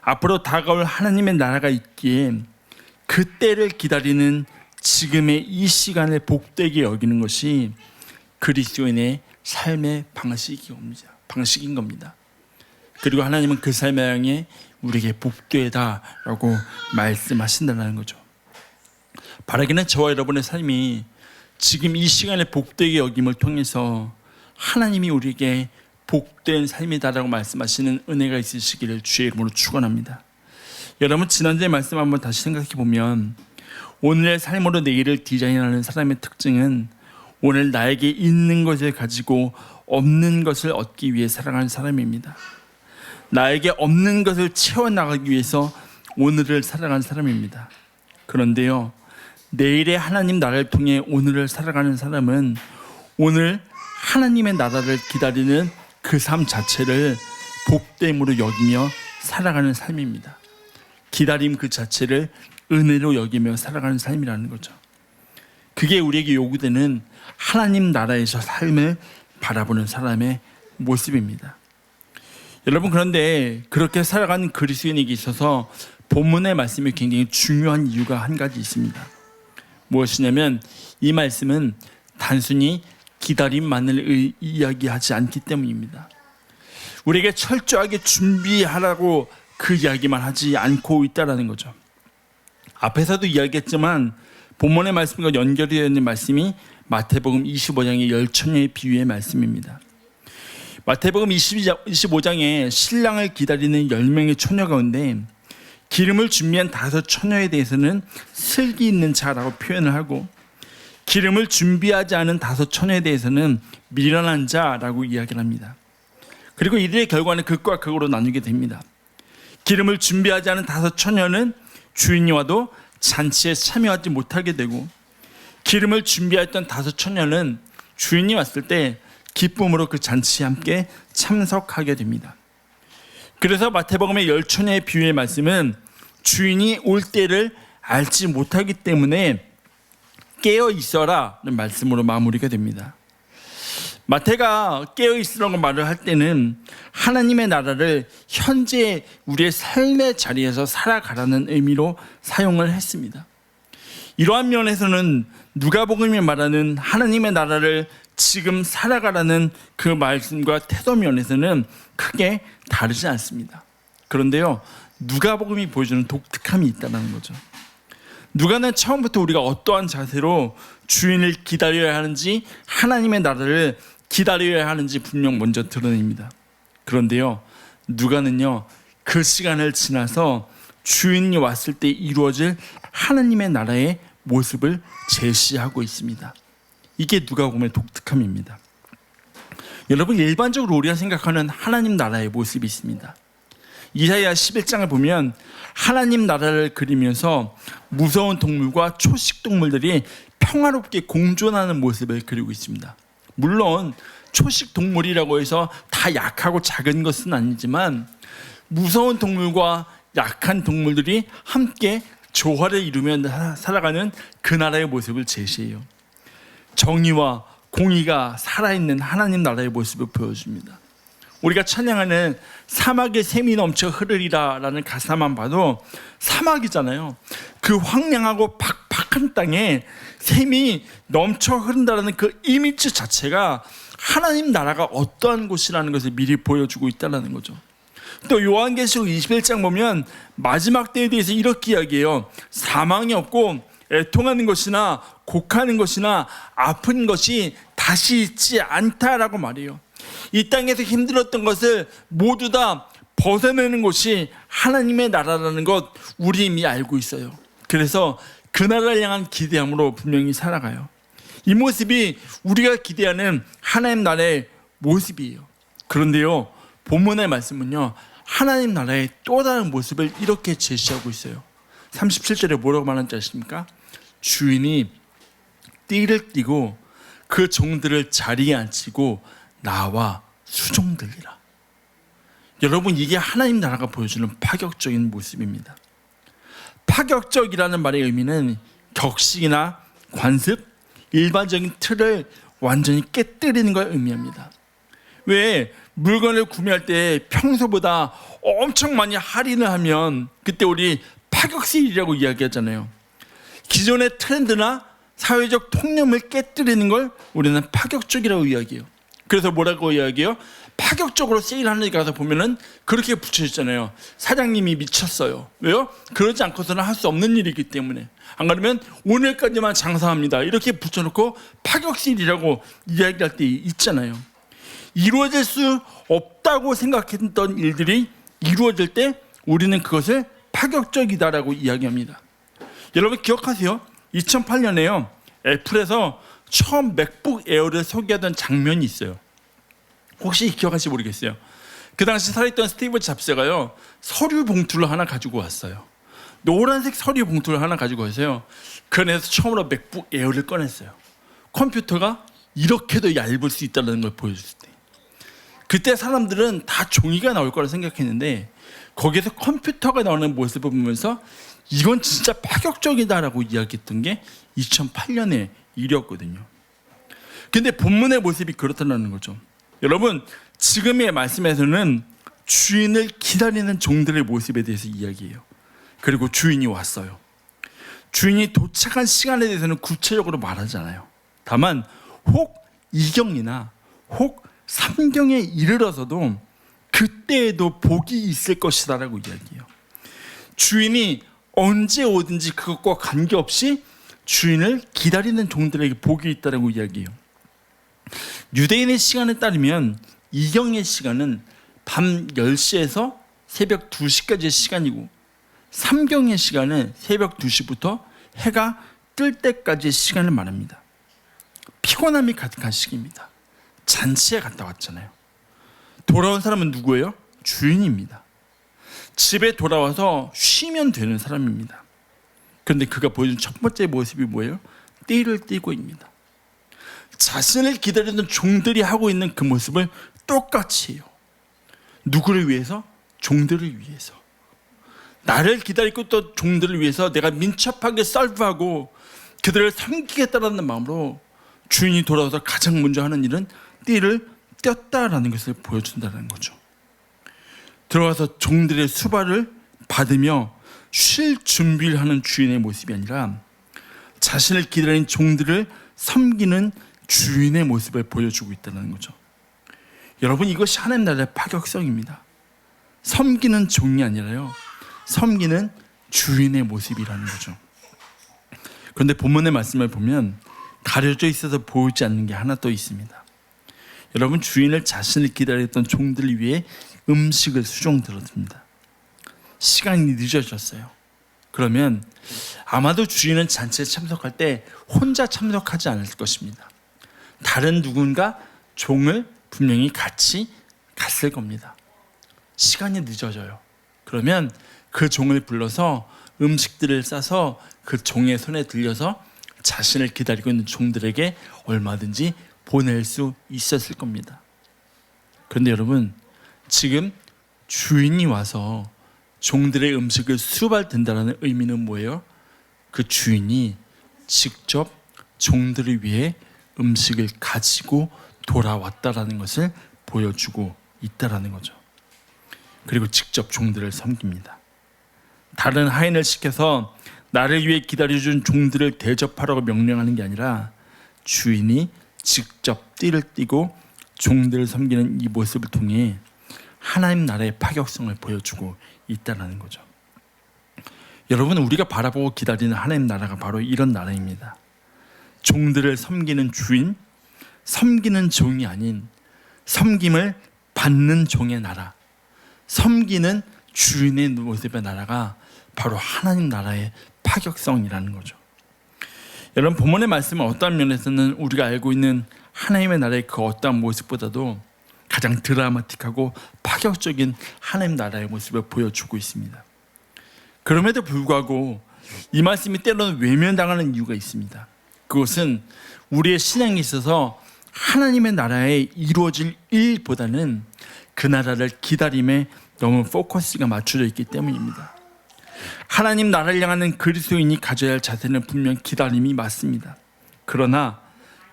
앞으로 다가올 하나님의 나라가 있기에 그 때를 기다리는 지금의 이 시간을 복되게 여기는 것이 그리스도인의 삶의 방식인 겁니다. 그리고 하나님은 그 삶을 향해 우리에게 복되다라고 말씀하신다는 거죠. 바라기는 저와 여러분의 삶이 지금 이 시간을 복되게 여김을 통해서 하나님이 우리에게 복된 삶이다라고 말씀하시는 은혜가 있으시기를 주의 이름으로 축원합니다. 여러분, 지난주에 말씀 한번 다시 생각해 보면 오늘의 삶으로 내일을 디자인하는 사람의 특징은 오늘 나에게 있는 것을 가지고 없는 것을 얻기 위해 살아가는 사람입니다. 나에게 없는 것을 채워나가기 위해서 오늘을 살아가는 사람입니다. 그런데요, 내일의 하나님 나라를 통해 오늘을 살아가는 사람은 오늘 하나님의 나라를 기다리는 그 삶 자체를 복됨으로 여기며 살아가는 삶입니다. 기다림 그 자체를 은혜로 여기며 살아가는 삶이라는 거죠. 그게 우리에게 요구되는 하나님 나라에서 삶을 바라보는 사람의 모습입니다. 여러분, 그런데 그렇게 살아가는 그리스도인에게 있어서 본문의 말씀이 굉장히 중요한 이유가 한 가지 있습니다. 무엇이냐면 이 말씀은 단순히 기다림만을 이야기하지 않기 때문입니다. 우리에게 철저하게 준비하라고 그 이야기만 하지 않고 있다는 거죠. 앞에서도 이야기했지만 본문의 말씀과 연결이 되는 말씀이 마태복음 25장의 열처녀의 비유의 말씀입니다. 마태복음 25장에 신랑을 기다리는 10명의 처녀 가운데 기름을 준비한 5 처녀에 대해서는 슬기 있는 자라고 표현을 하고 기름을 준비하지 않은 5 처녀에 대해서는 미련한 자라고 이야기를 합니다. 그리고 이들의 결과는 극과 극으로 나누게 됩니다. 기름을 준비하지 않은 5 처녀는 주인이 와도 잔치에 참여하지 못하게 되고 기름을 준비했던 5 처녀는 주인이 왔을 때 기쁨으로 그 잔치에 함께 참석하게 됩니다. 그래서 마태복음의 10 처녀의 비유의 말씀은 주인이 올 때를 알지 못하기 때문에 깨어 있어라는 말씀으로 마무리가 됩니다. 마태가 깨어 있으라고 말을 할 때는 하나님의 나라를 현재 우리의 삶의 자리에서 살아가라는 의미로 사용을 했습니다. 이러한 면에서는 누가복음이 말하는 하나님의 나라를 지금 살아가라는 그 말씀과 태도 면에서는 크게 다르지 않습니다. 그런데요, 누가복음이 보여주는 독특함이 있다는 거죠. 누가는 처음부터 우리가 어떠한 자세로 주인을 기다려야 하는지 하나님의 나라를 기다려야 하는지 분명 먼저 드러냅니다. 그런데요, 누가는요, 그 시간을 지나서 주인이 왔을 때 이루어질 하나님의 나라의 모습을 제시하고 있습니다. 이게 누가복음의 독특함입니다. 여러분, 일반적으로 우리가 생각하는 하나님 나라의 모습이 있습니다. 이사야 11장을 보면 하나님 나라를 그리면서 무서운 동물과 초식 동물들이 평화롭게 공존하는 모습을 그리고 있습니다. 물론 초식 동물이라고 해서 다 약하고 작은 것은 아니지만 무서운 동물과 약한 동물들이 함께 조화를 이루며 살아가는 그 나라의 모습을 제시해요. 정의와 공의가 살아있는 하나님 나라의 모습을 보여줍니다. 우리가 찬양하는 사막에 샘이 넘쳐 흐르리라 라는 가사만 봐도 사막이잖아요. 그 황량하고 팍팍한 땅에 샘이 넘쳐 흐른다는 그 이미지 자체가 하나님 나라가 어떠한 곳이라는 것을 미리 보여주고 있다는 거죠. 또 요한계시록 21장 보면 마지막 때에 대해서 이렇게 이야기해요. 사망이 없고 애통하는 것이나 곡하는 것이나 아픈 것이 다시 있지 않다라고 말해요. 이 땅에서 힘들었던 것을 모두 다 벗어내는 것이 하나님의 나라라는 것 우리 이미 알고 있어요. 그래서 그 나라를 향한 기대함으로 분명히 살아가요. 이 모습이 우리가 기대하는 하나님 나라의 모습이에요. 그런데요, 본문의 말씀은요, 하나님 나라의 또 다른 모습을 이렇게 제시하고 있어요. 37절에 뭐라고 말하는지 아십니까? 주인이 띠를 띠고 그 종들을 자리에 앉히고 나와 수종들리라. 여러분, 이게 하나님 나라가 보여주는 파격적인 모습입니다. 파격적이라는 말의 의미는 격식이나 관습, 일반적인 틀을 완전히 깨뜨리는 걸 의미합니다. 왜 물건을 구매할 때 평소보다 엄청 많이 할인을 하면 그때 우리 파격세일이라고 이야기하잖아요. 기존의 트렌드나 사회적 통념을 깨뜨리는 걸 우리는 파격적이라고 이야기해요. 그래서 뭐라고 이야기해요? 파격적으로 세일하는 데 가서 보면은 그렇게 붙여있잖아요. 사장님이 미쳤어요. 왜요? 그러지 않고서는 할 수 없는 일이기 때문에. 안 그러면 오늘까지만 장사합니다. 이렇게 붙여놓고 파격 세일이라고 이야기할 때 있잖아요. 이루어질 수 없다고 생각했던 일들이 이루어질 때 우리는 그것을 파격적이다라고 이야기합니다. 여러분 기억하세요? 2008년에요. 애플에서 처음 맥북 에어를 소개하던 장면이 있어요. 혹시 기억하실지 모르겠어요. 그 당시 살아있던 스티브 잡스가요, 서류 봉투를 하나 가지고 왔어요. 노란색 서류 봉투를 하나 가지고 와서요, 그 안에서 처음으로 맥북 에어를 꺼냈어요. 컴퓨터가 이렇게도 얇을 수 있다는 걸 보여줬을 때, 그때 사람들은 다 종이가 나올 거라 생각했는데 거기에서 컴퓨터가 나오는 모습을 보면서 이건 진짜 파격적이다라고 이야기했던 게 2008년의 일이었거든요. 근데 본문의 모습이 그렇다는 거죠. 여러분, 지금의 말씀에서는 주인을 기다리는 종들의 모습에 대해서 이야기해요. 그리고 주인이 왔어요. 주인이 도착한 시간에 대해서는 구체적으로 말하지 않아요. 다만 혹 2경이나 혹 3경에 이르러서도 그때에도 복이 있을 것이다 라고 이야기해요. 주인이 언제 오든지 그것과 관계없이 주인을 기다리는 종들에게 복이 있다고 이야기해요. 유대인의 시간에 따르면 2경의 시간은 밤 10시에서 새벽 2시까지의 시간이고 3경의 시간은 새벽 2시부터 해가 뜰 때까지의 시간을 말합니다. 피곤함이 가득한 시기입니다. 잔치에 갔다 왔잖아요. 돌아온 사람은 누구예요? 주인입니다. 집에 돌아와서 쉬면 되는 사람입니다. 그런데 그가 보여준 첫 번째 모습이 뭐예요? 띠를 띠고입니다. 자신을 기다리던 종들이 하고 있는 그 모습을 똑같이 해요. 누구를 위해서? 종들을 위해서. 나를 기다리고 또 종들을 위해서 내가 민첩하게 서브하고 그들을 섬기겠다라는 마음으로 주인이 돌아와서 가장 먼저 하는 일은 띠를 뗐다라는 것을 보여준다는 거죠. 들어가서 종들의 수발을 받으며 쉴 준비를 하는 주인의 모습이 아니라 자신을 기다리는 종들을 섬기는 주인의 모습을 보여주고 있다는 거죠. 여러분, 이것이 하나님 나라의 파격성입니다. 섬기는 종이 아니라요, 섬기는 주인의 모습이라는 거죠. 그런데 본문의 말씀을 보면 가려져 있어서 보이지 않는 게 하나 또 있습니다. 여러분, 주인을 자신을 기다렸던 종들을 위해 음식을 수종들었습니다. 시간이 늦어졌어요. 그러면 아마도 주인은 잔치에 참석할 때 혼자 참석하지 않을 것입니다. 다른 누군가 종을 분명히 같이 갔을 겁니다. 시간이 늦어져요. 그러면 그 종을 불러서 음식들을 싸서 그 종의 손에 들려서 자신을 기다리고 있는 종들에게 얼마든지 보낼 수 있었을 겁니다. 그런데 여러분, 지금 주인이 와서 종들의 음식을 수발든다는 의미는 뭐예요? 그 주인이 직접 종들을 위해 음식을 가지고 돌아왔다라는 것을 보여주고 있다라는 거죠. 그리고 직접 종들을 섬깁니다. 다른 하인을 시켜서 나를 위해 기다려준 종들을 대접하라고 명령하는 게 아니라 주인이 직접 띠를 띠고 종들을 섬기는 이 모습을 통해 하나님 나라의 파격성을 보여주고 있다는 거죠. 여러분, 우리가 바라보고 기다리는 하나님 나라가 바로 이런 나라입니다. 종들을 섬기는 주인, 섬기는 종이 아닌 섬김을 받는 종의 나라, 섬기는 주인의 모습의 나라가 바로 하나님 나라의 파격성이라는 거죠. 여러분, 본문의 말씀은 어떠한 면에서는 우리가 알고 있는 하나님의 나라의 그 어떠한 모습보다도 가장 드라마틱하고 파격적인 하나님 나라의 모습을 보여주고 있습니다. 그럼에도 불구하고 이 말씀이 때로는 외면당하는 이유가 있습니다. 그것은 우리의 신앙에 있어서 하나님의 나라에 이루어질 일보다는 그 나라를 기다림에 너무 포커스가 맞춰져 있기 때문입니다. 하나님 나라를 향하는 그리스도인이 가져야 할 자세는 분명 기다림이 맞습니다. 그러나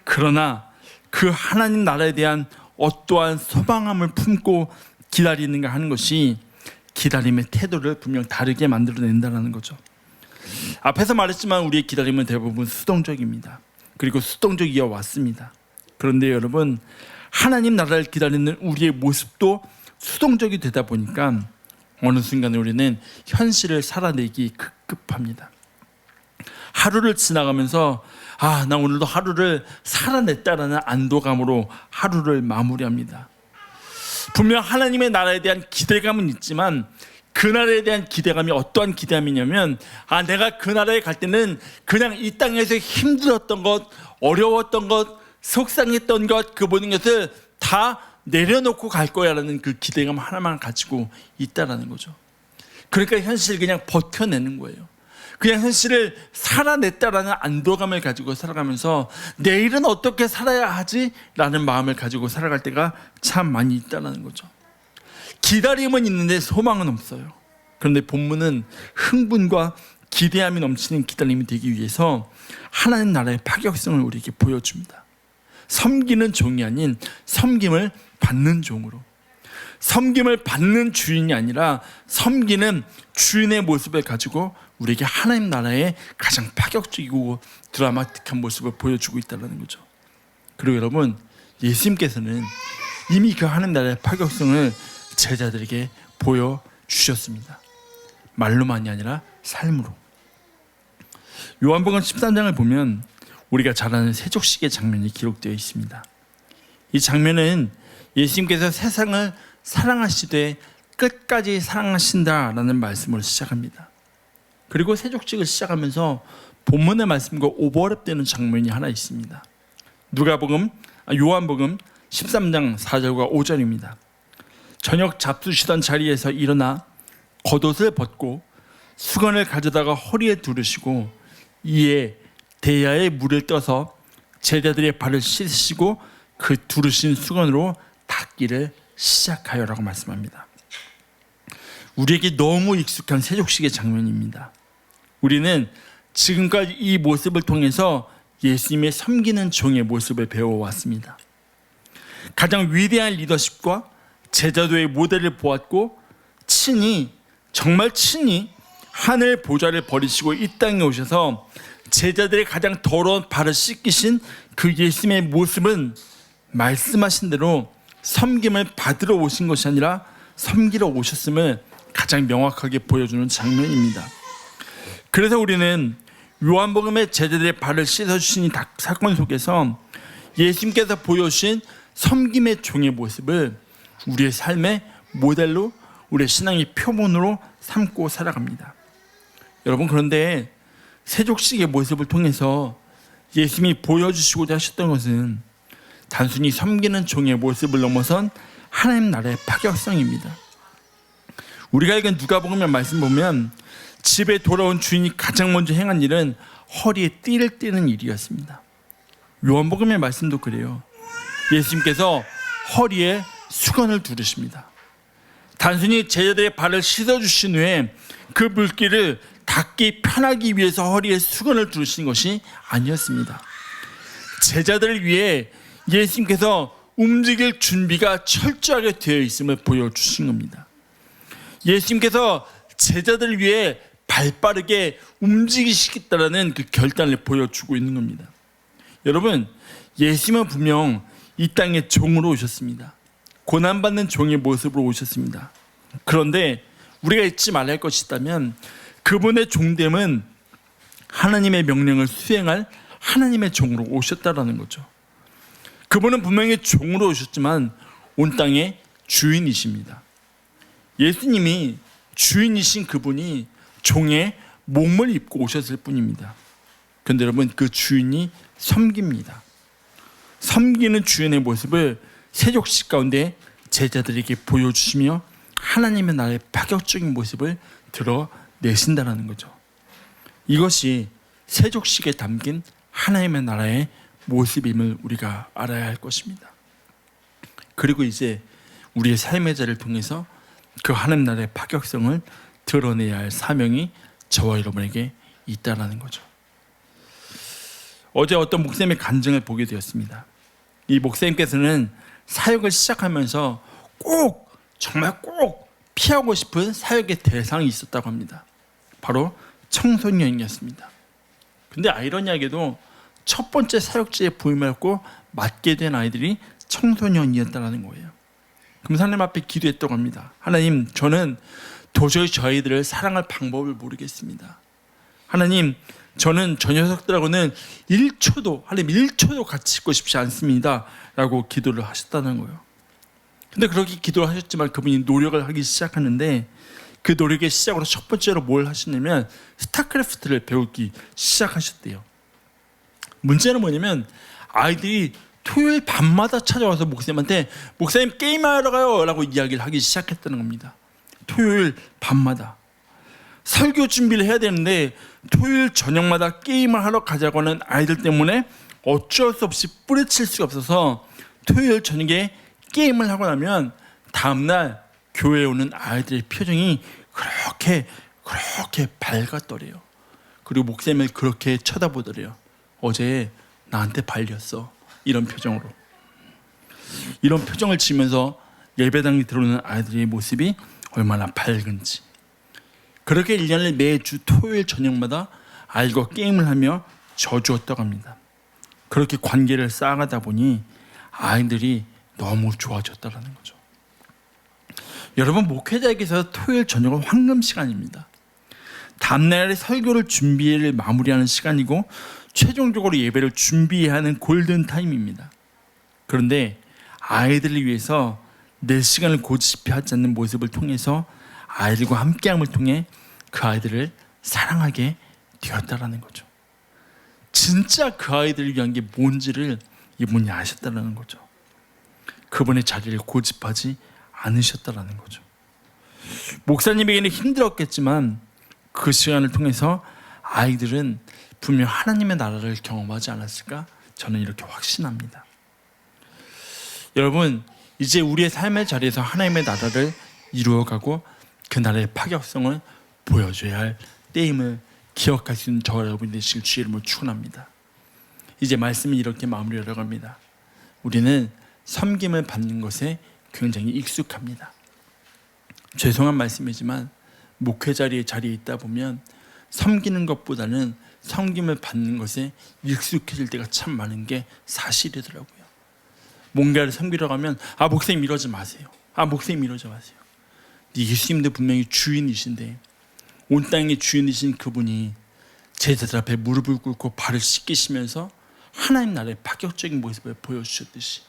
그 하나님 나라에 대한 어떠한 소망함을 품고 기다리는가 하는 것이 기다림의 태도를 분명 다르게 만들어낸다는 거죠. 앞에서 말했지만 우리의 기다림은 대부분 수동적입니다. 그리고 수동적이어 왔습니다. 그런데 여러분, 하나님 나라를 기다리는 우리의 모습도 수동적이 되다 보니까 어느 순간에 우리는 현실을 살아내기 급급합니다. 하루를 지나가면서 나 오늘도 하루를 살아냈다라는 안도감으로 하루를 마무리합니다. 분명 하나님의 나라에 대한 기대감은 있지만 그 나라에 대한 기대감이 어떠한 기대감이냐면 내가 그 나라에 갈 때는 그냥 이 땅에서 힘들었던 것, 어려웠던 것, 속상했던 것, 그 모든 것을 다 내려놓고 갈 거야라는 그 기대감 하나만 가지고 있다라는 거죠. 그러니까 현실을 그냥 버텨내는 거예요. 그냥 현실을 살아냈다라는 안도감을 가지고 살아가면서 내일은 어떻게 살아야 하지? 라는 마음을 가지고 살아갈 때가 참 많이 있다는 거죠. 기다림은 있는데 소망은 없어요. 그런데 본문은 흥분과 기대함이 넘치는 기다림이 되기 위해서 하나님 나라의 파격성을 우리에게 보여줍니다. 섬기는 종이 아닌 섬김을 받는 종으로, 섬김을 받는 주인이 아니라 섬기는 주인의 모습을 가지고 우리에게 하나님 나라의 가장 파격적이고 드라마틱한 모습을 보여주고 있다는 거죠. 그리고 여러분, 예수님께서는 이미 그 하나님 나라의 파격성을 제자들에게 보여주셨습니다. 말로만이 아니라 삶으로. 요한복음 13장을 보면 우리가 잘 아는 세족식의 장면이 기록되어 있습니다. 이 장면은 예수님께서 세상을 사랑하시되 끝까지 사랑하신다라는 말씀으로 시작합니다. 그리고 세족식을 시작하면서 본문의 말씀과 오버랩되는 장면이 하나 있습니다. 요한복음 13장 4절과 5절입니다. 저녁 잡수시던 자리에서 일어나 겉옷을 벗고 수건을 가져다가 허리에 두르시고 이에 대야에 물을 떠서 제자들의 발을 씻으시고 그 두르신 수건으로 닦기를 시작하여라고 말씀합니다. 우리에게 너무 익숙한 세족식의 장면입니다. 우리는 지금까지 이 모습을 통해서 예수님의 섬기는 종의 모습을 배워왔습니다. 가장 위대한 리더십과 제자도의 모델을 보았고 정말 친히 하늘 보좌를 버리시고 이 땅에 오셔서 제자들의 가장 더러운 발을 씻기신 그 예수님의 모습은 말씀하신 대로 섬김을 받으러 오신 것이 아니라 섬기러 오셨음을 가장 명확하게 보여주는 장면입니다. 그래서 우리는 요한복음의 제자들의 발을 씻어주신 이 사건 속에서 예수님께서 보여주신 섬김의 종의 모습을 우리의 삶의 모델로, 우리의 신앙의 표본으로 삼고 살아갑니다. 여러분, 그런데 세족식의 모습을 통해서 예수님이 보여주시고자 하셨던 것은 단순히 섬기는 종의 모습을 넘어선 하나님 나라의 파격성입니다. 우리가 읽은 누가복음 말씀 보면 집에 돌아온 주인이 가장 먼저 행한 일은 허리에 띠를 띠는 일이었습니다. 요한복음의 말씀도 그래요. 예수님께서 허리에 수건을 두르십니다. 단순히 제자들의 발을 씻어주신 후에 그 물기를 닦기 편하기 위해서 허리에 수건을 두르신 것이 아니었습니다. 제자들을 위해 예수님께서 움직일 준비가 철저하게 되어 있음을 보여주신 겁니다. 예수님께서 제자들을 위해 발빠르게 움직이시겠다라는 그 결단을 보여주고 있는 겁니다. 여러분, 예수님은 분명 이 땅에 종으로 오셨습니다. 고난받는 종의 모습으로 오셨습니다. 그런데 우리가 잊지 말아야 할 것이 있다면 그분의 종됨은 하나님의 명령을 수행할 하나님의 종으로 오셨다라는 거죠. 그분은 분명히 종으로 오셨지만 온 땅의 주인이십니다. 예수님이 주인이신 그분이 종의 몸을 입고 오셨을 뿐입니다. 그런데 여러분, 그 주인이 섬깁니다. 섬기는 주인의 모습을 세족식 가운데 제자들에게 보여주시며 하나님의 나라의 파격적인 모습을 드러내신다는 거죠. 이것이 세족식에 담긴 하나님의 나라의 모습임을 우리가 알아야 할 것입니다. 그리고 이제 우리의 삶의 자를 통해서 그 하나님 나라의 파격성을 드러내야 할 사명이 저와 여러분에게 있다는 거죠. 어제 어떤 목사님의 간증을 보게 되었습니다. 이 목사님께서는 사역을 시작하면서 정말 꼭 피하고 싶은 사역의 대상이 있었다고 합니다. 바로 청소년이었습니다. 근데 아이러니하게도 첫 번째 사역지에 부임하고 맡게 된 아이들이 청소년이었다는 거예요. 그럼 하나님 앞에 기도했다고 합니다. 하나님, 저는 도저히 저 아이들을 사랑할 방법을 모르겠습니다. 하나님, 저는 저 녀석들하고는 1초도 같이 있고 싶지 않습니다 라고 기도를 하셨다는 거예요. 근데 그렇게 기도를 하셨지만 그분이 노력을 하기 시작하는데 그 노력의 시작으로 첫 번째로 뭘 하시냐면 스타크래프트를 배우기 시작하셨대요. 문제는 뭐냐면 아이들이 토요일 밤마다 찾아와서 목사님한테 목사님 게임하러 가요 라고 이야기를 하기 시작했다는 겁니다. 토요일 밤마다 설교 준비를 해야 되는데 토요일 저녁마다 게임을 하러 가자고 하는 아이들 때문에 어쩔 수 없이 뿌리칠 수가 없어서 토요일 저녁에 게임을 하고 나면 다음날 교회에 오는 아이들의 표정이 그렇게 밝았더래요. 그리고 목사님을 그렇게 쳐다보더래요. 어제 나한테 발렸어. 이런 표정으로. 이런 표정을 지으면서 예배당에 들어오는 아이들의 모습이 얼마나 밝은지. 그렇게 1년을 매주 토요일 저녁마다 아이들과 게임을 하며 저주었다고 합니다. 그렇게 관계를 쌓아가다 보니 아이들이 너무 좋아졌다는 거죠. 여러분, 목회자에게서 토요일 저녁은 황금 시간입니다. 다음날의 설교를 준비를 마무리하는 시간이고 최종적으로 예배를 준비해야 하는 골든타임입니다. 그런데 아이들을 위해서 내 시간을 고집히 하지 않는 모습을 통해서 아이들과 함께함을 통해 그 아이들을 사랑하게 되었다는 거죠. 진짜 그 아이들을 위한 게 뭔지를 이분이 아셨다는 거죠. 그분의 자리를 고집하지 않으셨다는 거죠. 목사님에게는 힘들었겠지만 그 시간을 통해서 아이들은 분명 하나님의 나라를 경험하지 않았을까? 저는 이렇게 확신합니다. 여러분, 이제 우리의 삶의 자리에서 하나님의 나라를 이루어가고 그 나라의 파격성을 보여줘야 할 때임을 기억할 수 있는 저와 여러분이 되실 주의 이름으로 축원합니다. 이제 말씀이 이렇게 마무리하러 갑니다. 우리는 섬김을 받는 것에 굉장히 익숙합니다. 죄송한 말씀이지만 목회 자리에 있다 보면 섬기는 것보다는 섬김을 받는 것에 익숙해질 때가 참 많은 게 사실이더라고요. 뭔가를 섬기러 가면 목사님 이러지 마세요. 목사님 이러지 마세요. 예수님도 분명히 주인이신데 온 땅의 주인이신 그분이 제자들 앞에 무릎을 꿇고 발을 씻기시면서 하나님 나라의 파격적인 모습을 보여주셨듯이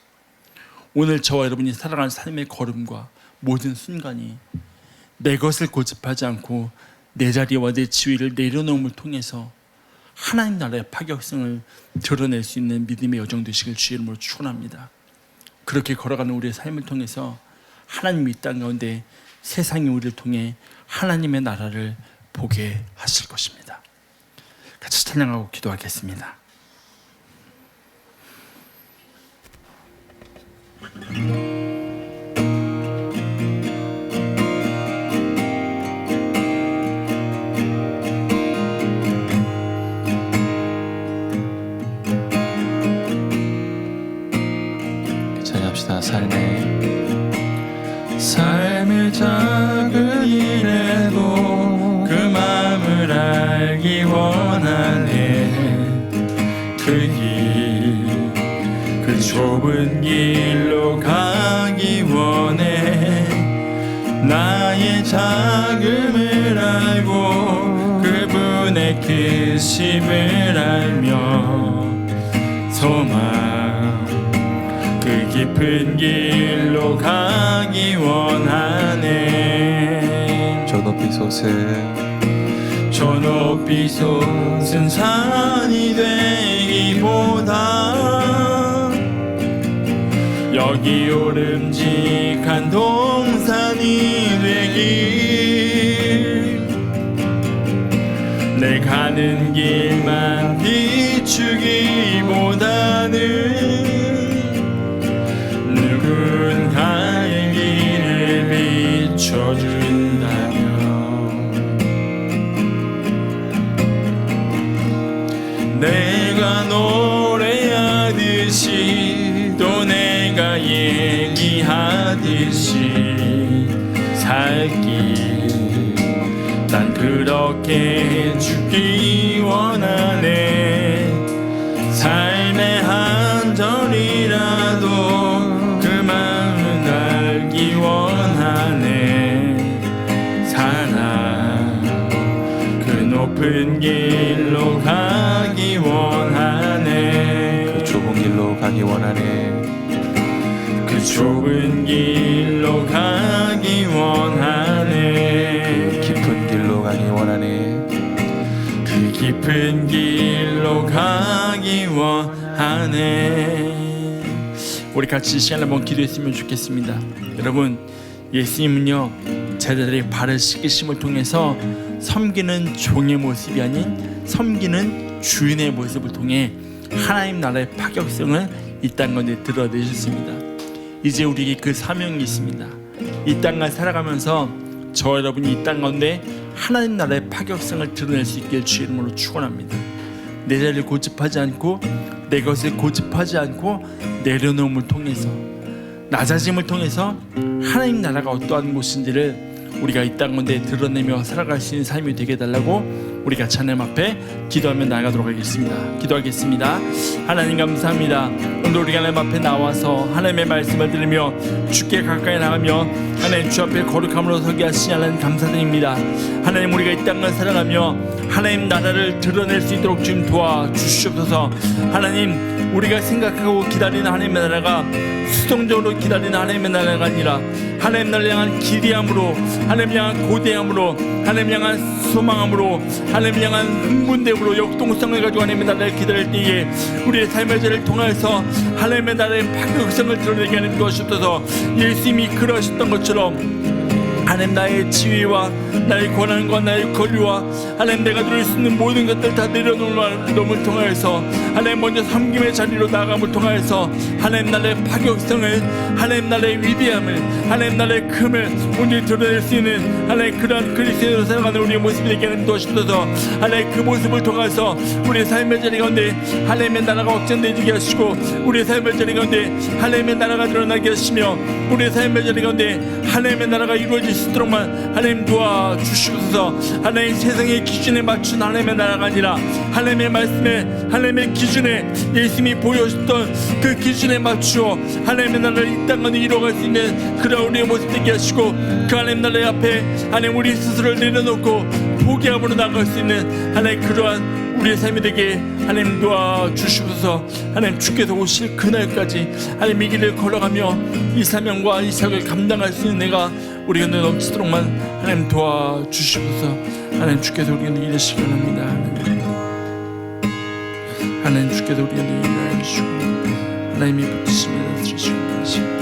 오늘 저와 여러분이 살아가는 삶의 걸음과 모든 순간이 내 것을 고집하지 않고 내 자리와 내 지위를 내려놓음을 통해서 하나님 나라의 파격성을 드러낼 수 있는 믿음의 여정 되시길 주의 이름으로 축원합니다. 그렇게 걸어가는 우리의 삶을 통해서 하나님이 이 땅 가운데 세상이 우리를 통해 하나님의 나라를 보게 하실 것입니다. 같이 찬양하고 기도하겠습니다. 찬양합시다. 삶의 작은 일에도 그 마음을 알기 원하네. 그 좁은 길로 가기 원해. 나의 작음을 알고 그분의 크심을 알며 소망 그 깊은 길로 가기 원하네. 저 높이 솟은 산이 되기보다 여기 오름직한 동산이 되길. 내 가는 길만 비추기보다는 누군가의 길을 비춰준다면 내가 노래하듯이 또 내가 얘기하듯이 살길 난 그렇게 죽기 원하네. 삶의 한 절이라도 그 마음을 알기 원하네. 사랑 그 높은 길로 가기 원하네. 그 좁은 길로 가기 원하네. 그 좁은 길로 가기 원하네. 깊은 길로 가기 원하네. 그 깊은 길로 가기 원하네. 우리 같이 이 시간을 한번 기도했으면 좋겠습니다. 여러분, 예수님은요 제자들의 발을 씻기심을 통해서 섬기는 종의 모습이 아닌 섬기는 주인의 모습을 통해 하나님 나라의 파격성을 이 땅 가운데 드러내셨습니다. 이제 우리에게 그 사명이 있습니다. 이 땅을 살아가면서 저 여러분이 이 땅 가운데 하나님 나라의 파격성을 드러낼 수 있게 주의 이름으로 축원합니다. 내 자리를 고집하지 않고 내 것을 고집하지 않고 내려놓음을 통해서 낮아짐을 통해서 하나님 나라가 어떠한 곳인지를 우리가 이 땅 가운데 드러내며 살아갈 수 있는 삶이 되게 해달라고 우리가 하나님 앞에 기도하며 나아가도록 하겠습니다. 기도하겠습니다. 하나님 감사합니다. 오늘 우리가 하나님 앞에 나와서 하나님의 말씀을 들으며 주께 가까이 나가며 하나님 주 앞에 거룩함으로 서게 하시니 하나님 감사드립니다. 하나님 우리가 이 땅을 살아가며 하나님 나라를 드러낼 수 있도록 좀 도와주시옵소서. 하나님 우리가 생각하고 기다리는 하나님의 나라가 수동적으로 기다리는 하나님의 나라가 아니라 하나님 나라를 향한 기대함으로, 하나님 향한 고대함으로, 하나님 향한 소망함으로, 하나님 향한 흥분됨으로 역동성을 가지고 하나님의 나라를 기다릴 때에 우리의 삶의 자를 통해서 하나님의 나라의 파격성을 드러내게 하는 것이옵소서. 예수님이 그러셨던 것처럼 하나님 나의 지위와 나의 권한과 나의 권리와 하나님 내가 누릴 수 있는 모든 것들 다 내려놓음을 통하여서 하나님 먼저 섬김의 자리로 나아감을 통하여서 하나님 나라의 파격성을, 하나님 나라의 위대함을, 하나님 나라의 금을 온전히 드러낼 수 있는 하나님 그러한 그리스도로 살아가는 우리의 모습이 되게 하는 것이옵소서. 하나님 그 모습을 통해서 우리의 삶의 자리 가운데 하나님의 나라가 확장되게 하시고 우리의 삶의 자리 가운데 하나님의 나라가 드러나게 하시며 우리의 삶의 자리 가운데 하나님의 나라가 이루어질 수 있도록만 하나님 도와주시옵소서. 하나님 세상의 기준에 맞춘 하나님의 나라가 아니라 하나님의 말씀에, 하나님의 기준에, 예수님이 보여줬던 그 기준에 맞추어 하나님의 나라를 이 땅 가운데 이루어갈 수 있는 그런 우리의 모습 되게 하시고 그 하나님 나라의 앞에 하나님 우리 스스로를 내려놓고 포기함으로 나아갈 수 있는 하나님 그러한 우리의 삶이 되게 하나님 도와주시옵소서. 하나님 주께서 오실 그날까지 하나님 이 길을 걸어가며 이 사명과 이 사역을 감당할 수 있는 내가 우리 곁에 넘치도록만 하나님 도와주시옵소서. 하나님 주께서 우리 곁에 일하시기 원합니다. 하나님 주께서 우리 곁에 일하여 주시고 하나님이 붙으시며 주시고 하시고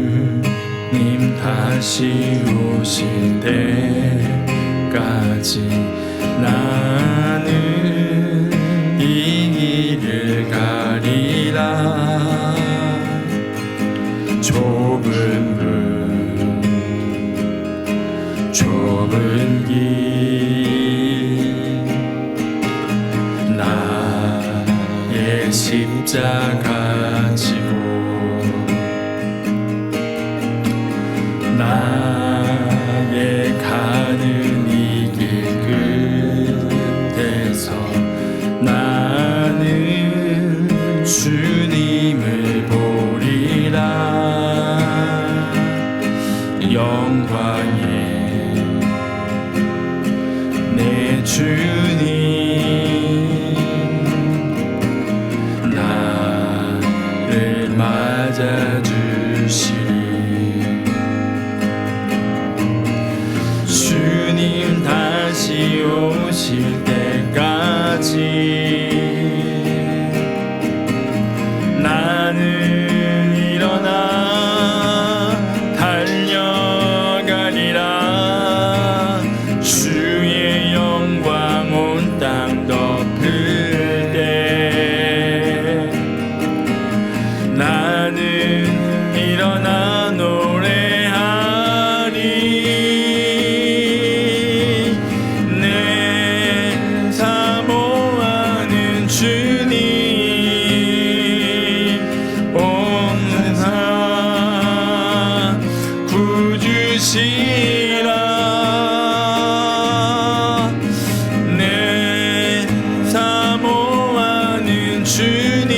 주님 다시 오실 때 때까지 나는 이 길을 가리라. 좁은 길 나의 십자가 지고 나의 가는 이 길 끝에서 나는 주님을 보리라. 영광의 내 주님 나를 맞아주시리. 주님 다시 오실 때까지 나는 일어나 달려가리라. 주의 영광 온 땅 덮을 때 나는 일어나 노래하리. 내 사모하는 주님 온 세상 구주시라. 내 사모하는 주님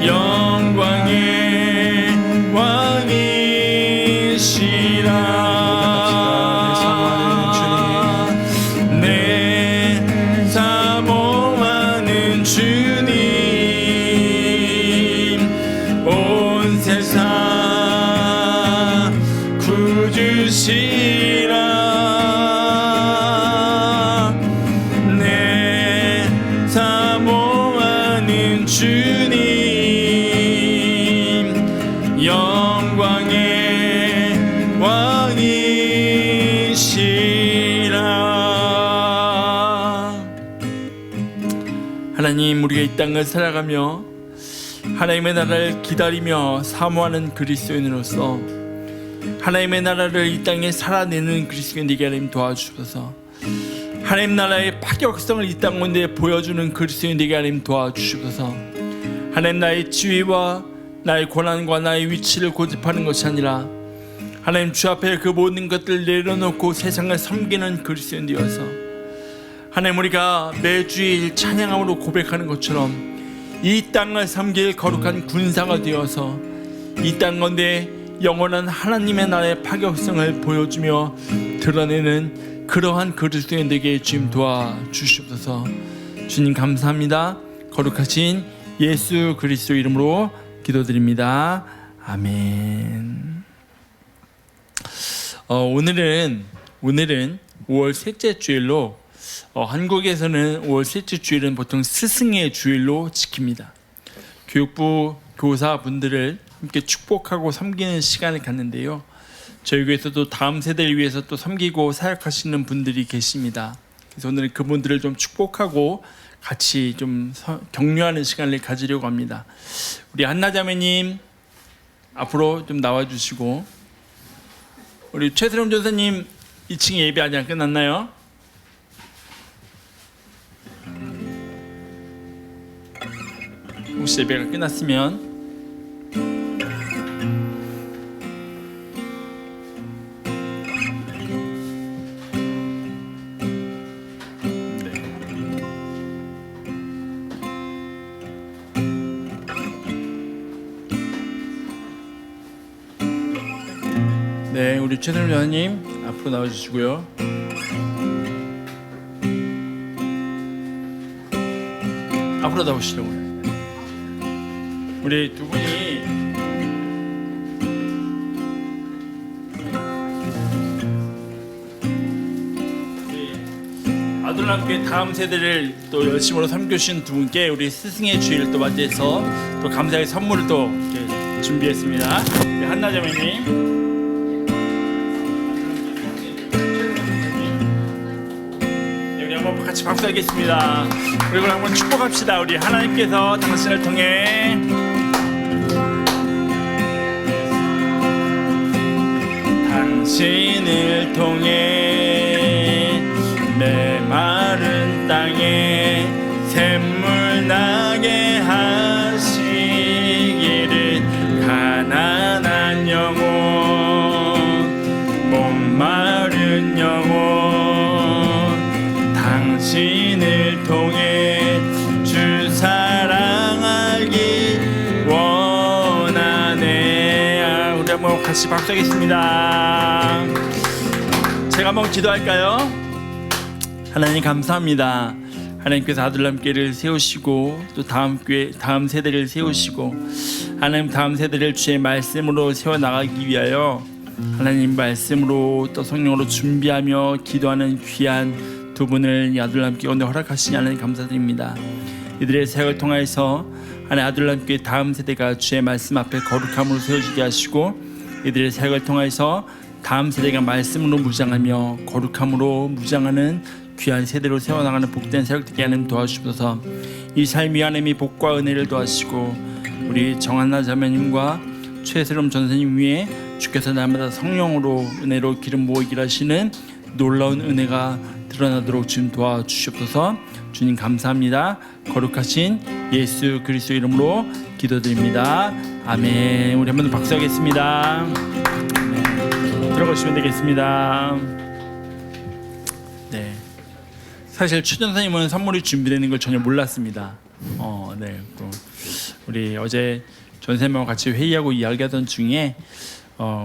영광의 왕이시라. 내 사모하는 주님 온 세상 구주시라. 내 사모하는 주님 영광의 왕이시라. 하나님, 우리가 이 땅을 살아가며 하나님의 나라를 기다리며 사모하는 그리스도인으로서 하나님의 나라를 이 땅에 살아내는 그리스도인 되게 하나님 도와주셔서 하나님 나라의 파격성을 이 땅 가운데 보여주는 그리스도인 되게 하나님 도와주셔서 하나님 나의 지위와 나의 권한과 나의 위치를 고집하는 것이 아니라 하나님 주 앞에 그 모든 것들을 내려놓고 세상을 섬기는 그리스도인 되어서 하나님 우리가 매주일 찬양함으로 고백하는 것처럼 이 땅을 섬길 거룩한 군사가 되어서 이 땅 가운데 영원한 하나님의 나라의 파격성을 보여주며 드러내는 그러한 그리스도인들에게 주님 도와주시옵소서. 주님 감사합니다. 거룩하신 예수 그리스도 이름으로 기도드립니다. 아멘. 오늘은 5월 셋째 주일로 한국에서는 5월 셋째 주일은 보통 스승의 주일로 지킵니다. 교육부 교사분들을 함께 축복하고 섬기는 시간을 갖는데요. 저희 교회에서도 다음 세대를 위해서 또 섬기고 사역하시는 분들이 계십니다. 그래서 오늘 그분들을 좀 축복하고 같이 좀 격려하는 시간을 가지려고 합니다. 우리 한나자매님 앞으로 좀 나와주시고, 우리 최세롬 전사님 2층 예배 아직 안 끝났나요? 혹시 예배가 끝났으면 네, 우리 최선우 여사님 앞으로 나와주시고요. 앞으로 나오시죠. 우리 두 분이 아들남교회 다음 세대를 또 열심으로 섬겨주신 두 분께 우리 스승의 주일을 또 맞이해서 또 감사의 선물을 또 이렇게 준비했습니다. 네, 한나자매님. 같이 박수하겠습니다. 그리고 한번 축복합시다. 우리 하나님께서 당신을 통해 당신을 통해 메마른 땅에 샘물 나게 하시기를 가난한 영혼 목마른 영혼 당신을 통해 주 사랑 알기 원하네. 우리 한번 같이 박수하겠습니다. 제가 한번 기도할까요? 하나님 감사합니다. 하나님께서 아들람교회를 세우시고 또 다음 세대를 세우시고 하나님 다음 세대를 주의 말씀으로 세워나가기 위하여 하나님 말씀으로 또 성령으로 준비하며 기도하는 귀한 두 분을 아들람교회 오늘 허락하시니 하나님 감사드립니다. 이들의 사역을 통하여서 하나님 아들람교회 다음 세대가 주의 말씀 앞에 거룩함으로 세워지게 하시고 이들의 사역을 통하여서 다음 세대가 말씀으로 무장하며 거룩함으로 무장하는 귀한 세대로 세워나가는 복된 사역 되게 하나님 도와주셔서 이 삶이 하나님이 복과 은혜를 도와주시고 우리 정한나 자매님과 최세롬 전사님 위에 주께서 날마다 성령으로 은혜로 기름 부어 일하시는 놀라운 은혜가 드러나도록 주님 도와주시옵소서. 주님 감사합니다. 거룩하신 예수 그리스도 이름으로 기도드립니다. 아멘. 우리 한번 박수하겠습니다. 네. 들어가시면 되겠습니다. 네. 사실 추전사님은 선물이 준비되는 걸 전혀 몰랐습니다. 네. 또 우리 어제 전사님하고 같이 회의하고 이야기하던 중에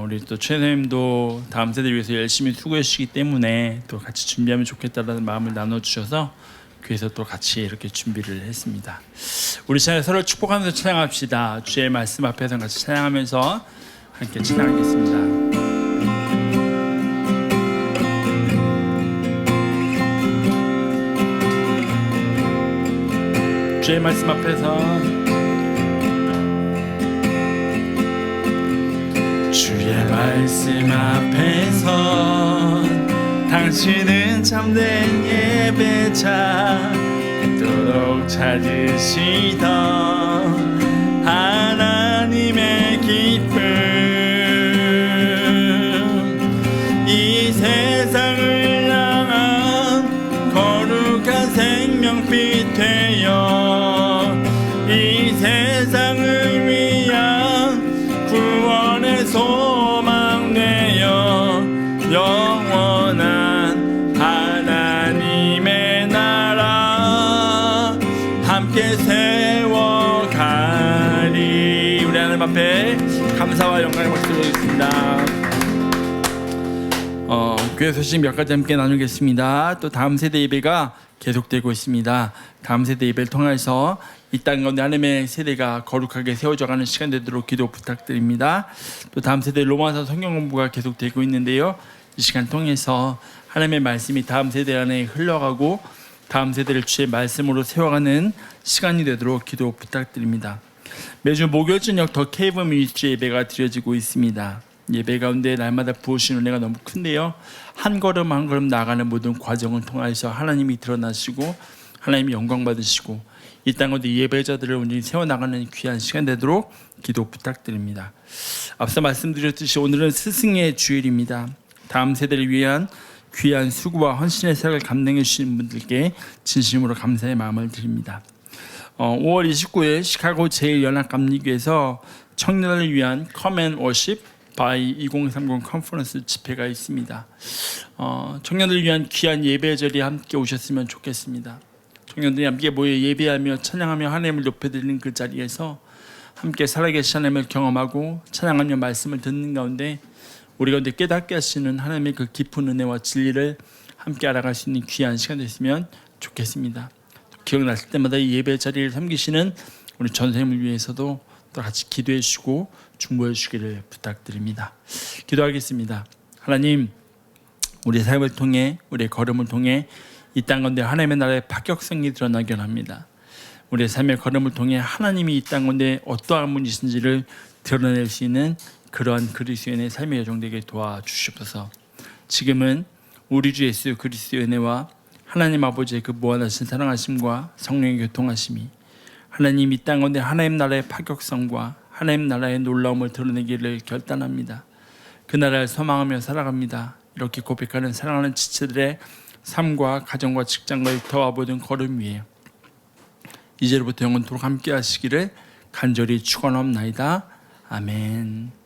우리 또 최선생님도 다음 세대를 위해서 열심히 수고해 주시기 때문에 또 같이 준비하면 좋겠다라는 마음을 나눠주셔서 교회에서 또 같이 이렇게 준비를 했습니다. 우리 찬양 서로 축복하면서 찬양합시다. 주의 말씀 앞에서 같이 찬양하면서 함께 찬양하겠습니다. 주의 말씀 앞에서 주의 말씀 앞에서 당신은 참된 예배자 그토록 찾으시던 하나님의 기쁨 이 세상을 향한 거룩한 생명빛 되어 이 세상을 위한 구원의 소망 되어 영원한 하나님의 나라 함께 세워가리. 우리 하나님 앞에 감사와 영광을 박수드리겠습니다. 교회 소식 몇 가지 함께 나누겠습니다. 또 다음 세대 예배가 계속되고 있습니다. 다음 세대 예배를 통해서 이 땅 가운데 하나님의 세대가 거룩하게 세워져가는 시간 되도록 기도 부탁드립니다. 또 다음 세대 로마서 성경 공부가 계속되고 있는데요. 이 시간 통해서 하나님의 말씀이 다음 세대 안에 흘러가고 다음 세대를 주의 말씀으로 세워가는 시간이 되도록 기도 부탁드립니다. 매주 목요일 저녁 더 케이브 미니스트리 예배가 드려지고 있습니다. 예배 가운데 날마다 부으시는 은혜가 너무 큰데요. 한 걸음 한 걸음 나아가는 모든 과정을 통해서 하나님이 드러나시고 하나님이 영광 받으시고 이 땅 가운데 예배자들을 온전히 세워나가는 귀한 시간 되도록 기도 부탁드립니다. 앞서 말씀드렸듯이 오늘은 스승의 주일입니다. 다음 세대를 위한 귀한 수고와 헌신의 사역을 감당해 주신 분들께 진심으로 감사의 마음을 드립니다. 5월 29일 시카고 제1연합감리교에서 청년을 위한 Come and Worship by 2030 컨퍼런스 집회가 있습니다. 청년들을 위한 귀한 예배절이 함께 오셨으면 좋겠습니다. 청년들이 함께 모여 예배하며 찬양하며 하나님을 높여드리는 그 자리에서 함께 살아계신 하나님을 경험하고 찬양하며 말씀을 듣는 가운데 우리 가운데 깨닫게 하시는 하나님의 그 깊은 은혜와 진리를 함께 알아갈 수 있는 귀한 시간 됐으면 좋겠습니다. 기억났을 때마다 이 예배 자리를 섬기시는 우리 전사님을 위해서도 또 같이 기도해 주시고 중보해 주시기를 부탁드립니다. 기도하겠습니다. 하나님, 우리의 삶을 통해 우리의 걸음을 통해 이 땅 가운데 하나님의 나라의 파격성이 드러나게 합니다. 우리의 삶의 걸음을 통해 하나님이 이 땅 가운데 어떠한 분이신지를 드러낼 수 있는 그러한 그리스도인의 삶의 여정 되게 도와주시옵소서. 지금은 우리 주 예수 그리스도의 은혜와 하나님 아버지의 그 무한하신 사랑하심과 성령의 교통하심이 하나님 이 땅 가운데 하나님 나라의 파격성과 하나님 나라의 놀라움을 드러내기를 결단합니다. 그 나라를 소망하며 살아갑니다. 이렇게 고백하는 사랑하는 지체들의 삶과 가정과 직장과 일터와 모든 걸음 위에 이제로부터 영원토록 함께 하시기를 간절히 축원합나이다. 아멘.